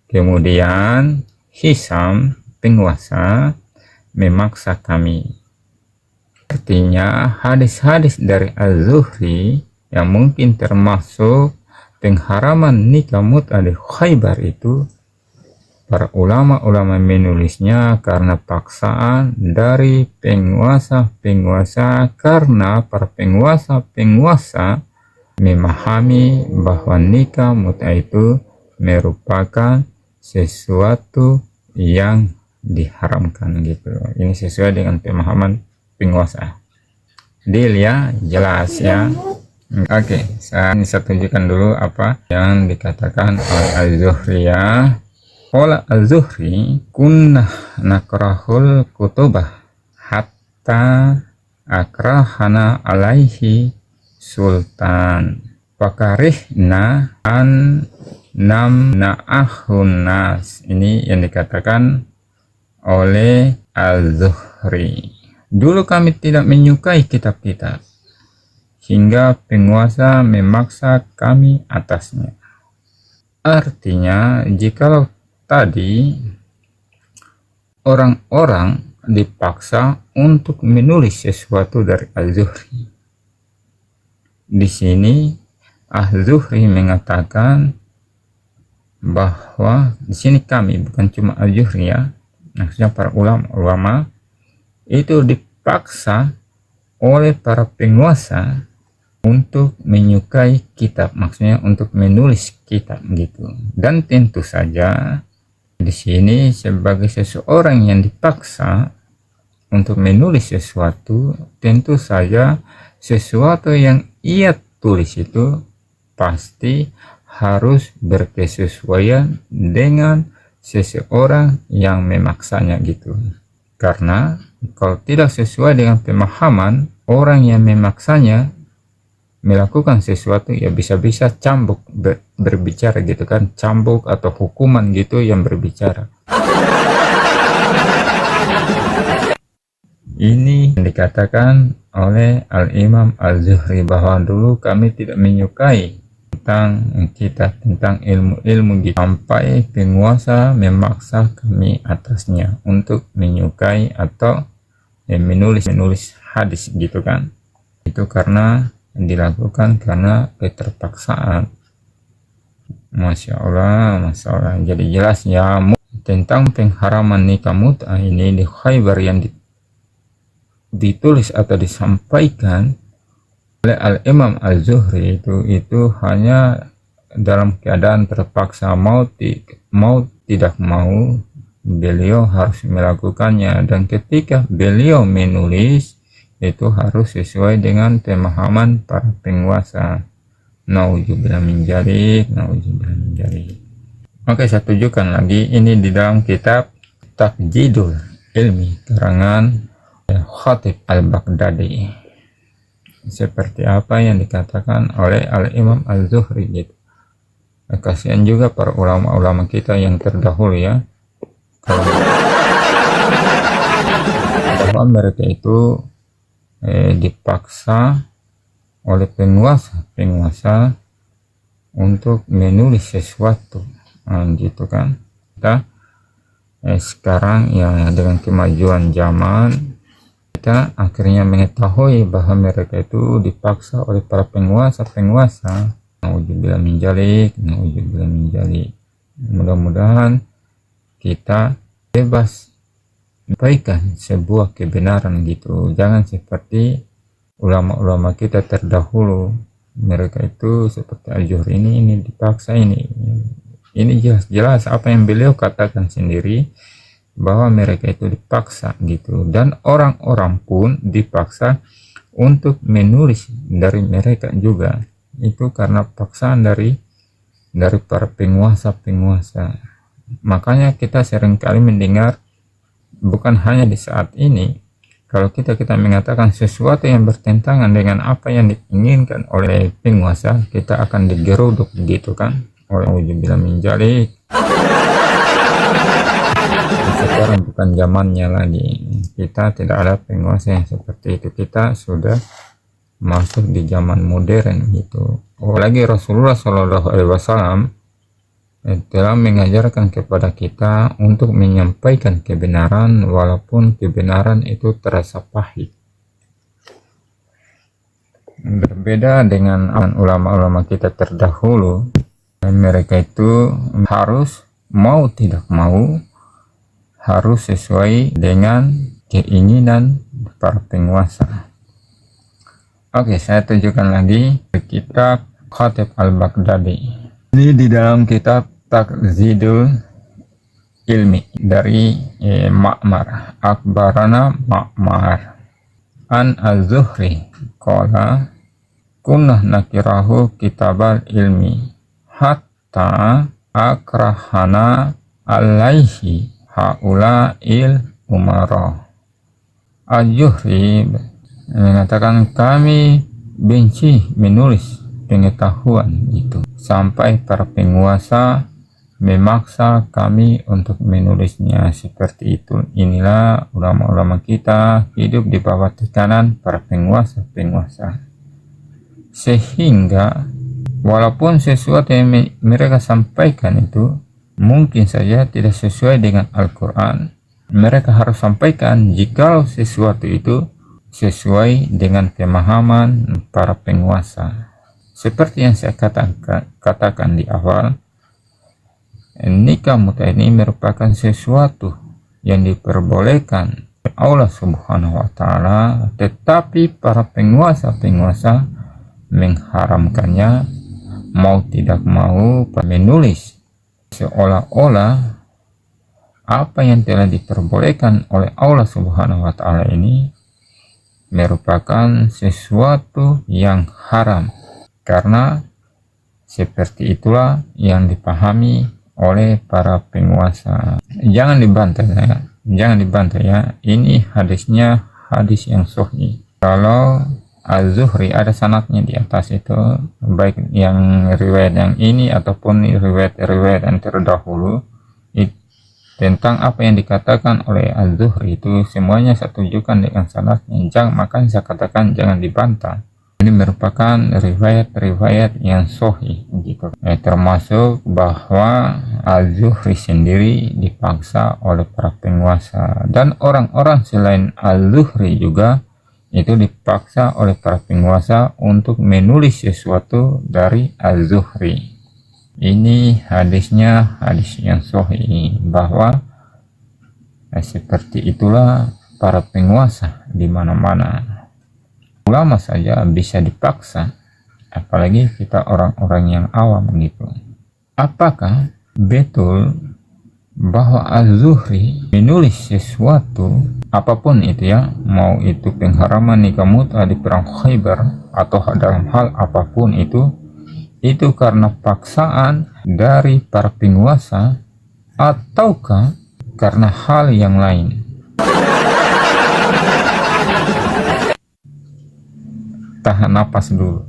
Kemudian Hisam penguasa memaksa kami. Artinya hadis-hadis dari Az-Zuhri yang mungkin termasuk pengharaman nikah mut'ah di Khaybar itu, para ulama-ulama menulisnya karena paksaan dari penguasa-penguasa, karena para penguasa-penguasa memahami bahwa nikah mut'ah itu merupakan sesuatu yang diharamkan gitu. Ini sesuai dengan pemahaman penguasa. Deal ya, jelas ya. Oke, saya tunjukkan dulu apa yang dikatakan oleh Az-Zuhri ya. Qala Az-Zuhri, kunna nakrahul kutubah hatta akrahana alaihi sultan. Fakarihna an namna'ahun nas. Ini yang dikatakan oleh Az-Zuhri. Dulu kami tidak menyukai kitab-kitab, hingga penguasa memaksa kami atasnya. Artinya, jikalau tadi orang-orang dipaksa untuk menulis sesuatu dari Az-Zuhri, di sini Az-Zuhri mengatakan bahwa di sini kami, bukan cuma Az-Zuhri ya, maksudnya para ulama itu dipaksa oleh para penguasa untuk menyukai kitab, maksudnya untuk menulis kitab gitu. Dan tentu saja di sini sebagai seseorang yang dipaksa untuk menulis sesuatu, tentu saja sesuatu yang ia tulis itu pasti harus berkesesuaian dengan seseorang yang memaksanya gitu. Karena kalau tidak sesuai dengan pemahaman orang yang memaksanya melakukan sesuatu, ya bisa-bisa cambuk berbicara gitu kan, cambuk atau hukuman gitu yang berbicara. Ini yang dikatakan oleh Al-Imam Al-Zuhri bahwa dulu kami tidak menyukai tentang ilmu-ilmu gitu, sampai penguasa memaksa kami atasnya untuk menyukai atau menulis hadis gitu kan. Itu karena dilakukan karena keterpaksaan. Masya Allah. Jadi jelas ya tentang pengharaman nikah mut'ah ini di Khaybar yang ditulis atau disampaikan oleh Al-Imam Al-Zuhri itu hanya dalam keadaan terpaksa, mau tidak mau beliau harus melakukannya. Dan ketika beliau menulis itu harus sesuai dengan pemahaman para penguasa. Nauzubillah min dzalik, nauzubillah min dzalik. Oke, saya tunjukkan lagi ini di dalam kitab Taqjidul Ilmi karangan Khatib Al-Baghdadi. Seperti apa yang dikatakan oleh Al-Imam Al-Zuhri gitu. Kasihan juga para ulama-ulama kita yang terdahulu ya, bahwa mereka itu dipaksa oleh penguasa untuk menulis sesuatu gitu kan. Kita sekarang ya dengan kemajuan zaman, kita akhirnya mengetahui bahwa mereka itu dipaksa oleh para penguasa. Nauzubillah min dzalik, nauzubillah min dzalik. Mudah-mudahan kita bebas menyampaikan sebuah kebenaran gitu. Jangan seperti ulama-ulama kita terdahulu, mereka itu seperti Al-Zuhri ini dipaksa ini jelas apa yang beliau katakan sendiri, bahwa mereka itu dipaksa gitu. Dan orang-orang pun dipaksa untuk menulis dari mereka juga, itu karena paksaan dari para penguasa. Makanya kita seringkali mendengar, bukan hanya di saat ini, kalau kita mengatakan sesuatu yang bertentangan dengan apa yang diinginkan oleh penguasa, kita akan digeruduk gitu kan oleh Nauzubillah min dzalik. Sekarang bukan zamannya lagi, kita tidak ada penguasa yang seperti itu, kita sudah masuk di zaman modern gitu. Apalagi Rasulullah SAW telah mengajarkan kepada kita untuk menyampaikan kebenaran walaupun kebenaran itu terasa pahit. Berbeda dengan ulama-ulama kita terdahulu, mereka itu harus mau tidak mau harus sesuai dengan keinginan para penguasa. Oke, saya tunjukkan lagi kitab Khatib al-Baghdadi. Ini di dalam kitab Takzidul Ilmi dari Ma'mar, Akbarana Ma'mar an az-Zuhri qala kunnah nakirahu kitabal ilmi hatta akrahana alaihi haula il umara. Az-Zuhri mengatakan kami benci menulis pengetahuan itu sampai para penguasa memaksa kami untuk menulisnya seperti itu. Inilah ulama-ulama kita hidup di bawah tekanan para penguasa-penguasa, sehingga walaupun sesuatu yang mereka sampaikan itu mungkin saja tidak sesuai dengan Al-Quran, mereka harus sampaikan jika sesuatu itu sesuai dengan pemahaman para penguasa. Seperti yang saya katakan di awal, nikah muta ini merupakan sesuatu yang diperbolehkan oleh Allah Subhanahu wa Ta'ala, tetapi para penguasa-penguasa mengharamkannya mau tidak mau, menulis seolah-olah apa yang telah diperbolehkan oleh Allah Subhanahu wa Ta'ala ini merupakan sesuatu yang haram, karena seperti itulah yang dipahami oleh para penguasa. Jangan dibantah ya, ini hadisnya hadis yang sahih. Kalau Az-Zuhri ada sanadnya di atas itu, baik yang riwayat yang ini ataupun riwayat yang terdahulu, tentang apa yang dikatakan oleh Az-Zuhri itu semuanya saya tunjukkan dengan sanadnya. Makanya saya katakan jangan dibantah. Ini merupakan riwayat-riwayat yang sahih gitu. Termasuk bahwa Az-Zuhri sendiri dipaksa oleh para penguasa, dan orang-orang selain Az-Zuhri juga itu dipaksa oleh para penguasa untuk menulis sesuatu dari Az-Zuhri. Ini hadisnya hadis yang sahih, bahwa seperti itulah para penguasa di mana-mana. Ulama saja bisa dipaksa, apalagi kita orang-orang yang awam gitu. Apakah betul bahwa Az-Zuhri menulis sesuatu apapun itu ya, mau itu pengharaman nikah muta di perang Khaybar atau dalam hal apapun itu karena paksaan dari para penguasa ataukah karena hal yang lain? Tahan napas dulu.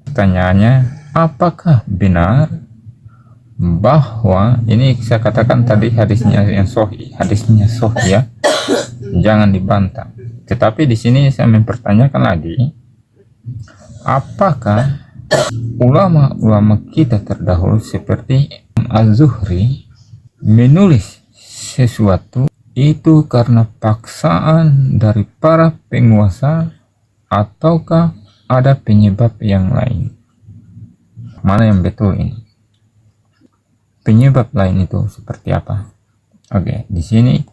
Pertanyaannya, apakah benar bahwa ini saya katakan tadi hadisnya yang sahih, ya, jangan dibantah. Tetapi di sini saya mempertanyakan lagi, apakah ulama-ulama kita terdahulu seperti Az-Zuhri menulis sesuatu itu karena paksaan dari para penguasa ataukah ada penyebab yang lain? Mana yang betul ini? Penyebab lain itu seperti apa? Oke, di sini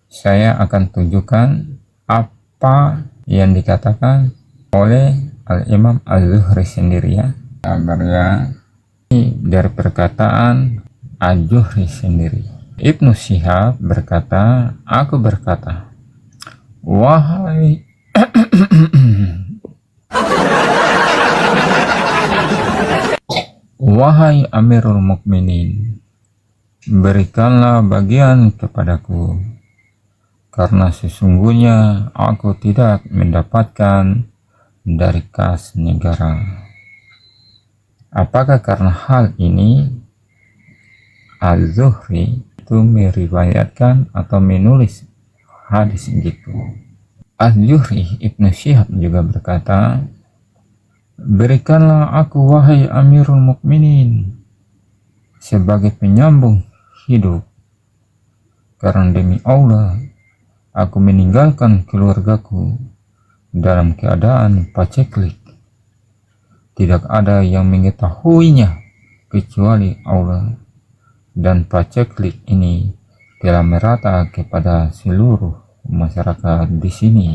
saya akan tunjukkan apa yang dikatakan oleh Al-Imam Az-Zuhri sendiri ya. Kabarnya ini dari perkataan Az-Zuhri sendiri. Ibnu Syihab berkata, aku berkata, wahai wahai Amirul Mukminin, berikanlah bagian kepadaku, karena sesungguhnya aku tidak mendapatkan dari kas negara. Apakah karena hal ini Az-Zuhri itu meriwayatkan atau menulis hadis gitu? Az-Zuhri, Ibnu Syihab juga berkata, berikanlah aku wahai Amirul Mukminin, sebagai penyambung hidup. Karena demi Allah, aku meninggalkan keluargaku dalam keadaan paceklik. Tidak ada yang mengetahuinya kecuali Allah. Dan paceklik ini telah merata kepada seluruh masyarakat di sini.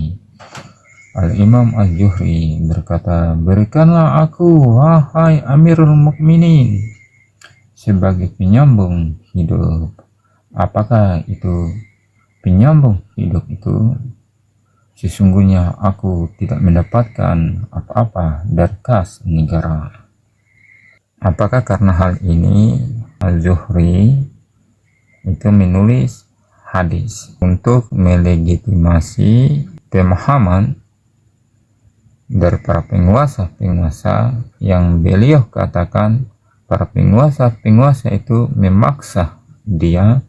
Al-Imam Az-Zuhri berkata, berikanlah aku, wahai Amirul Mukminin, sebagai penyambung hidup. Apakah itu penyambung hidup itu? Sesungguhnya aku tidak mendapatkan apa-apa dari kas negara. Apakah karena hal ini Az-Zuhri itu menulis hadis untuk melegitimasi pemahaman dari para penguasa-penguasa yang beliau katakan para penguasa-penguasa itu memaksa dia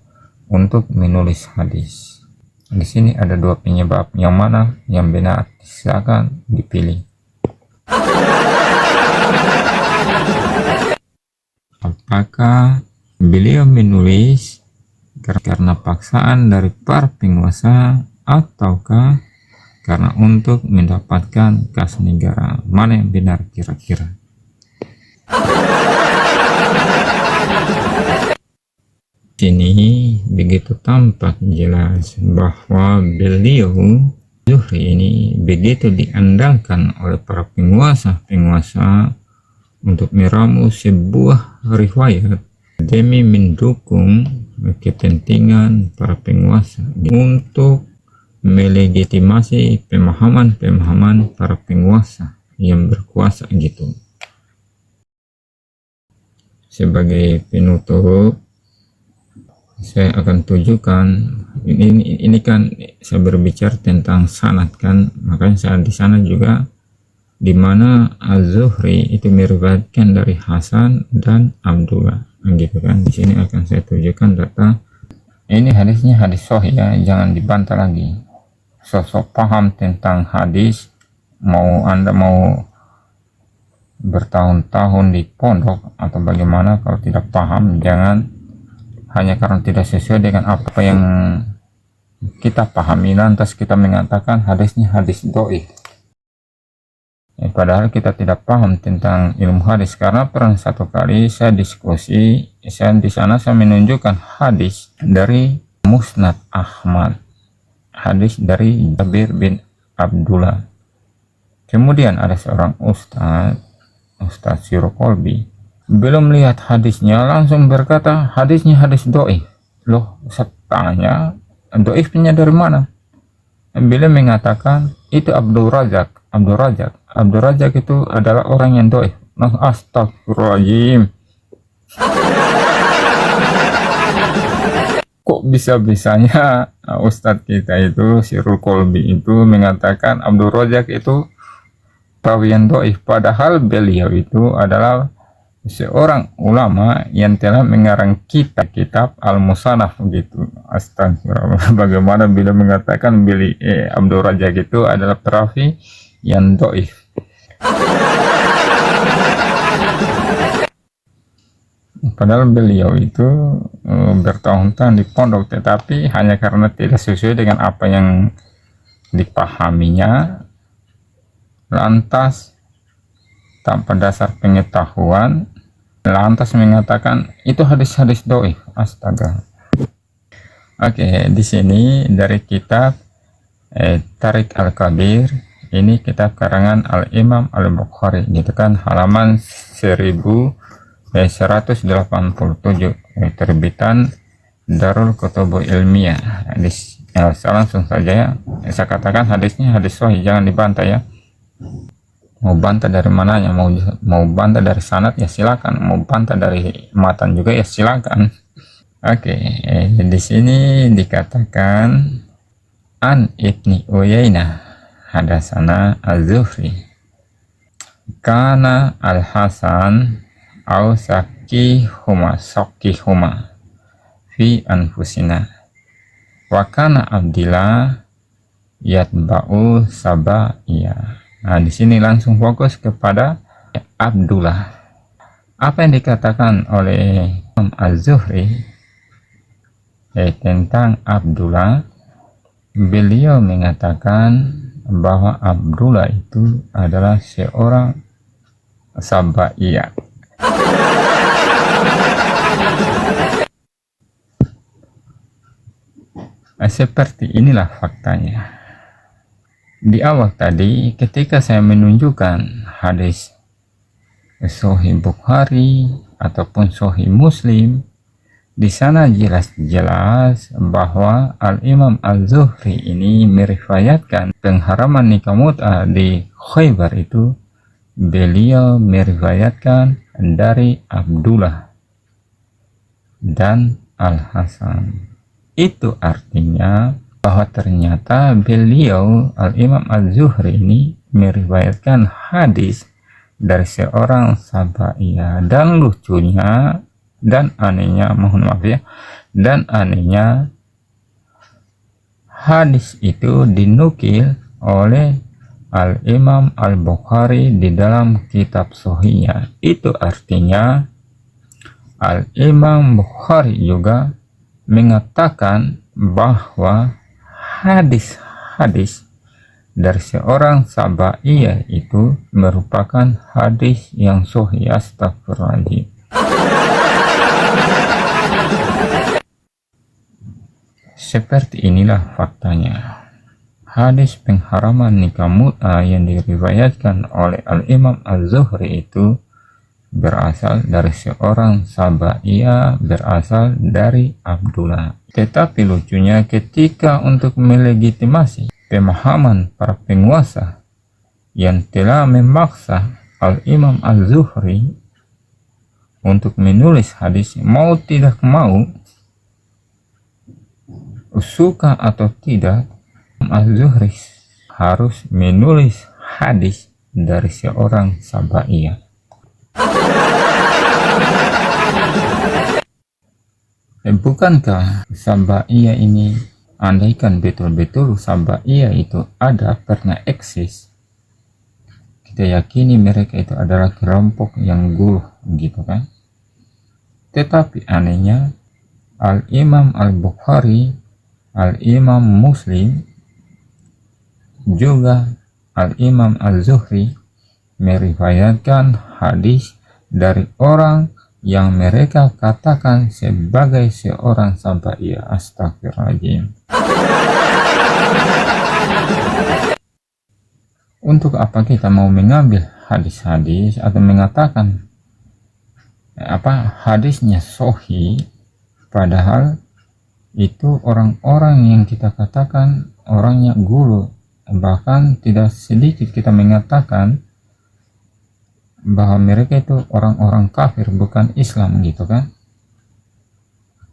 untuk menulis hadis. Di sini ada dua penyebab, yang mana yang benar silakan dipilih. Apakah beliau menulis karena paksaan dari para penguasa ataukah karena untuk mendapatkan kas negara? Mana yang benar kira-kira? Sini begitu tampak jelas bahwa beliau Zuhri ini begitu diandalkan oleh para penguasa-penguasa untuk meramu sebuah riwayat demi mendukung kepentingan para penguasa untuk melegitimasi pemahaman-pemahaman para penguasa yang berkuasa gitu. Sebagai penutup, saya akan tunjukkan ini kan saya berbicara tentang sanad kan, makanya saya di sana juga di mana Az-Zuhri itu meriwayatkan dari Hasan dan Abdullah gitu kan. Di sini akan saya tunjukkan data. Ini hadisnya hadis sahih ya, jangan dibantah lagi. Sosok paham tentang hadis, mau Anda mau bertahun-tahun di pondok atau bagaimana, kalau tidak paham jangan hanya karena tidak sesuai dengan apa yang kita pahami lantas kita mengatakan hadisnya hadis dhaif. Padahal kita tidak paham tentang ilmu hadis. Karena pernah satu kali saya diskusi, di sana saya menunjukkan hadis dari Musnad Ahmad, hadis dari Jabir bin Abdullah. Kemudian ada seorang Ustaz Syiraqolbi, belum lihat hadisnya langsung berkata hadisnya hadis dhaif. Loh, saya tanya dhaifnya dari mana? Beliau mengatakan itu Abdul Razak itu adalah orang yang dhaif. Nah, astagfirullahaladzim. Kok bisa-bisanya Ustadz kita itu Syiraqolbi itu mengatakan Abdul Razak itu perawi yang dhaif, padahal beliau itu adalah seorang ulama yang telah mengarang kitab Al-Musannaf gitu. Astagfirullah. Bagaimana beliau mengatakan Abdul Razak itu adalah perawi yang dhaif. Padahal beliau itu bertahun-tahun di pondok, tetapi hanya karena tidak sesuai dengan apa yang dipahaminya, lantas tanpa dasar pengetahuan lantas mengatakan itu hadis-hadis dhaif. Astaga. Oke, di sini dari kitab Tariq Al-Kabir, ini kitab karangan Al-Imam Al-Bukhari gitu kan, halaman 1187, terbitan Darul Kutubul Ilmiah. Langsung saja ya, saya katakan hadisnya hadis sahih, jangan dibantah ya. Mau bantah dari mananya, mau bantah dari sanad ya silakan, mau bantah dari matan juga ya silakan. Oke, di sini dikatakan an Ibni Uyainah hadasana Az-Zuhri kana Al-Hasan au sakihuma fi anfusina wa kana Abdillah yatba'u sabaiya. Nah, di sini langsung fokus kepada Abdullah. Apa yang dikatakan oleh Imam Az-Zuhri tentang Abdullah, beliau mengatakan bahwa Abdullah itu adalah seorang Sabaiyah. Seperti inilah faktanya. Di awal tadi ketika saya menunjukkan hadis Sahih Bukhari ataupun Sahih Muslim, di sana jelas-jelas bahwa Al-Imam Az-Zuhri ini meriwayatkan pengharaman nikah mut'ah di Khaybar itu, beliau meriwayatkan dari Abdullah dan Al-Hasan. Itu artinya bahwa ternyata beliau Al-Imam Az-Zuhri ini meriwayatkan hadis dari seorang Sabaiyah. Dan lucunya dan anehnya, mohon maaf ya, dan anehnya hadis itu dinukil oleh Al-Imam Al-Bukhari di dalam kitab Sahihnya. Itu artinya Al-Imam Bukhari juga mengatakan bahwa hadis-hadis dari seorang Sabaiyah itu merupakan hadis yang sahih. Astagfirullahaladzim. Seperti inilah faktanya. Hadis pengharaman nikah mut'ah yang diriwayatkan oleh Al-Imam Az-Zuhri itu berasal dari seorang Sabaiyah, berasal dari Abdullah. Tetapi lucunya ketika untuk melegitimasi pemahaman para penguasa yang telah memaksa Al-Imam Az-Zuhri untuk menulis hadis, mau tidak mau, suka atau tidak, Az-Zuhri harus menulis hadis dari seorang Sabaiyah. Bukankah Sabaiyah ini, andaikan betul-betul Sabaiyah itu ada, pernah eksis, kita yakini mereka itu adalah kelompok yang guluh gitu kan. Tetapi anehnya Al-Imam Al-Bukhari, Al-Imam Muslim, juga Al-Imam Az-Zuhri meriwayatkan hadis dari orang yang mereka katakan sebagai seorang Sabaiyah. Astagfirullahaladzim. Untuk apa kita mau mengambil hadis-hadis atau mengatakan hadisnya sahih, padahal itu orang-orang yang kita katakan orangnya gulu, bahkan tidak sedikit kita mengatakan bahwa mereka itu orang-orang kafir, bukan Islam gitu kan.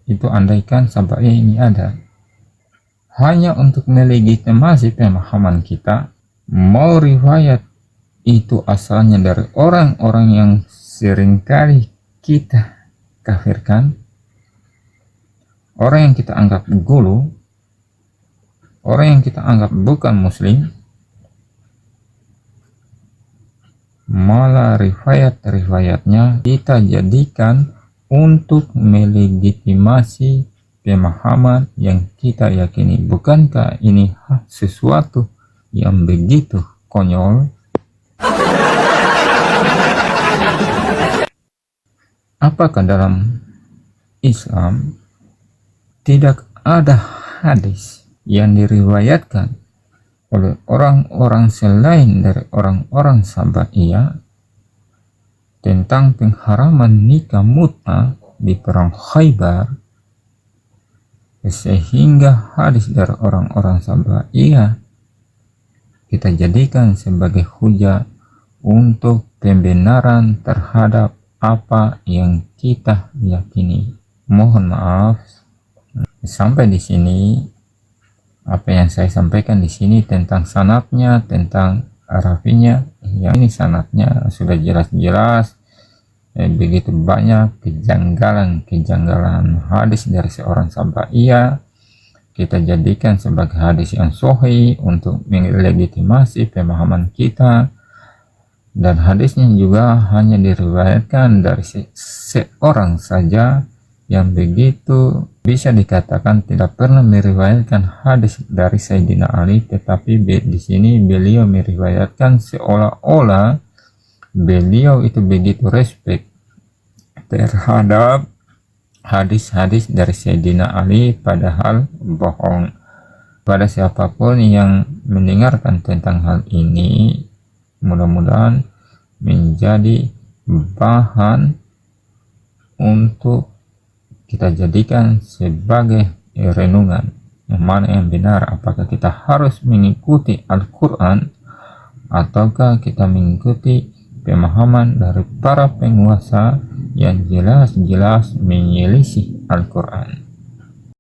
Itu andaikan Sabaiyah ini ada, hanya untuk melegitimasi pemahaman kita, mau riwayat itu asalnya dari orang-orang yang seringkali kita kafirkan, orang yang kita anggap gulu, orang yang kita anggap bukan muslim, malah riwayat-riwayatnya kita jadikan untuk melegitimasi pemahaman yang kita yakini. Bukankah ini sesuatu yang begitu konyol? Apakah dalam Islam tidak ada hadis yang diriwayatkan oleh orang-orang selain dari orang-orang Sabaiyah tentang pengharaman nikah mut'ah di perang Khaybar, sehingga hadis dari orang-orang Sabaiyah kita jadikan sebagai hujah untuk pembenaran terhadap apa yang kita yakini? Mohon maaf, sampai di sini apa yang saya sampaikan di sini tentang sanadnya, tentang rafinya. Yang ini sanadnya sudah jelas-jelas begitu banyak kejanggalan hadis dari seorang Sabaiyah, kita jadikan sebagai hadis yang sahih untuk melegitimasi pemahaman kita Dan hadisnya juga hanya diriwayatkan dari seorang saja, yang begitu bisa dikatakan tidak pernah meriwayatkan hadis dari Sayyidina Ali, tetapi di sini beliau meriwayatkan seolah-olah beliau itu begitu respect terhadap hadis-hadis dari Sayyidina Ali, padahal bohong. Pada siapapun yang mendengarkan tentang hal ini, mudah-mudahan menjadi bahan untuk kita jadikan sebagai renungan, yang mana yang benar, apakah kita harus mengikuti Al-Quran ataukah kita mengikuti pemahaman dari para penguasa yang jelas-jelas menyelisih Al-Quran.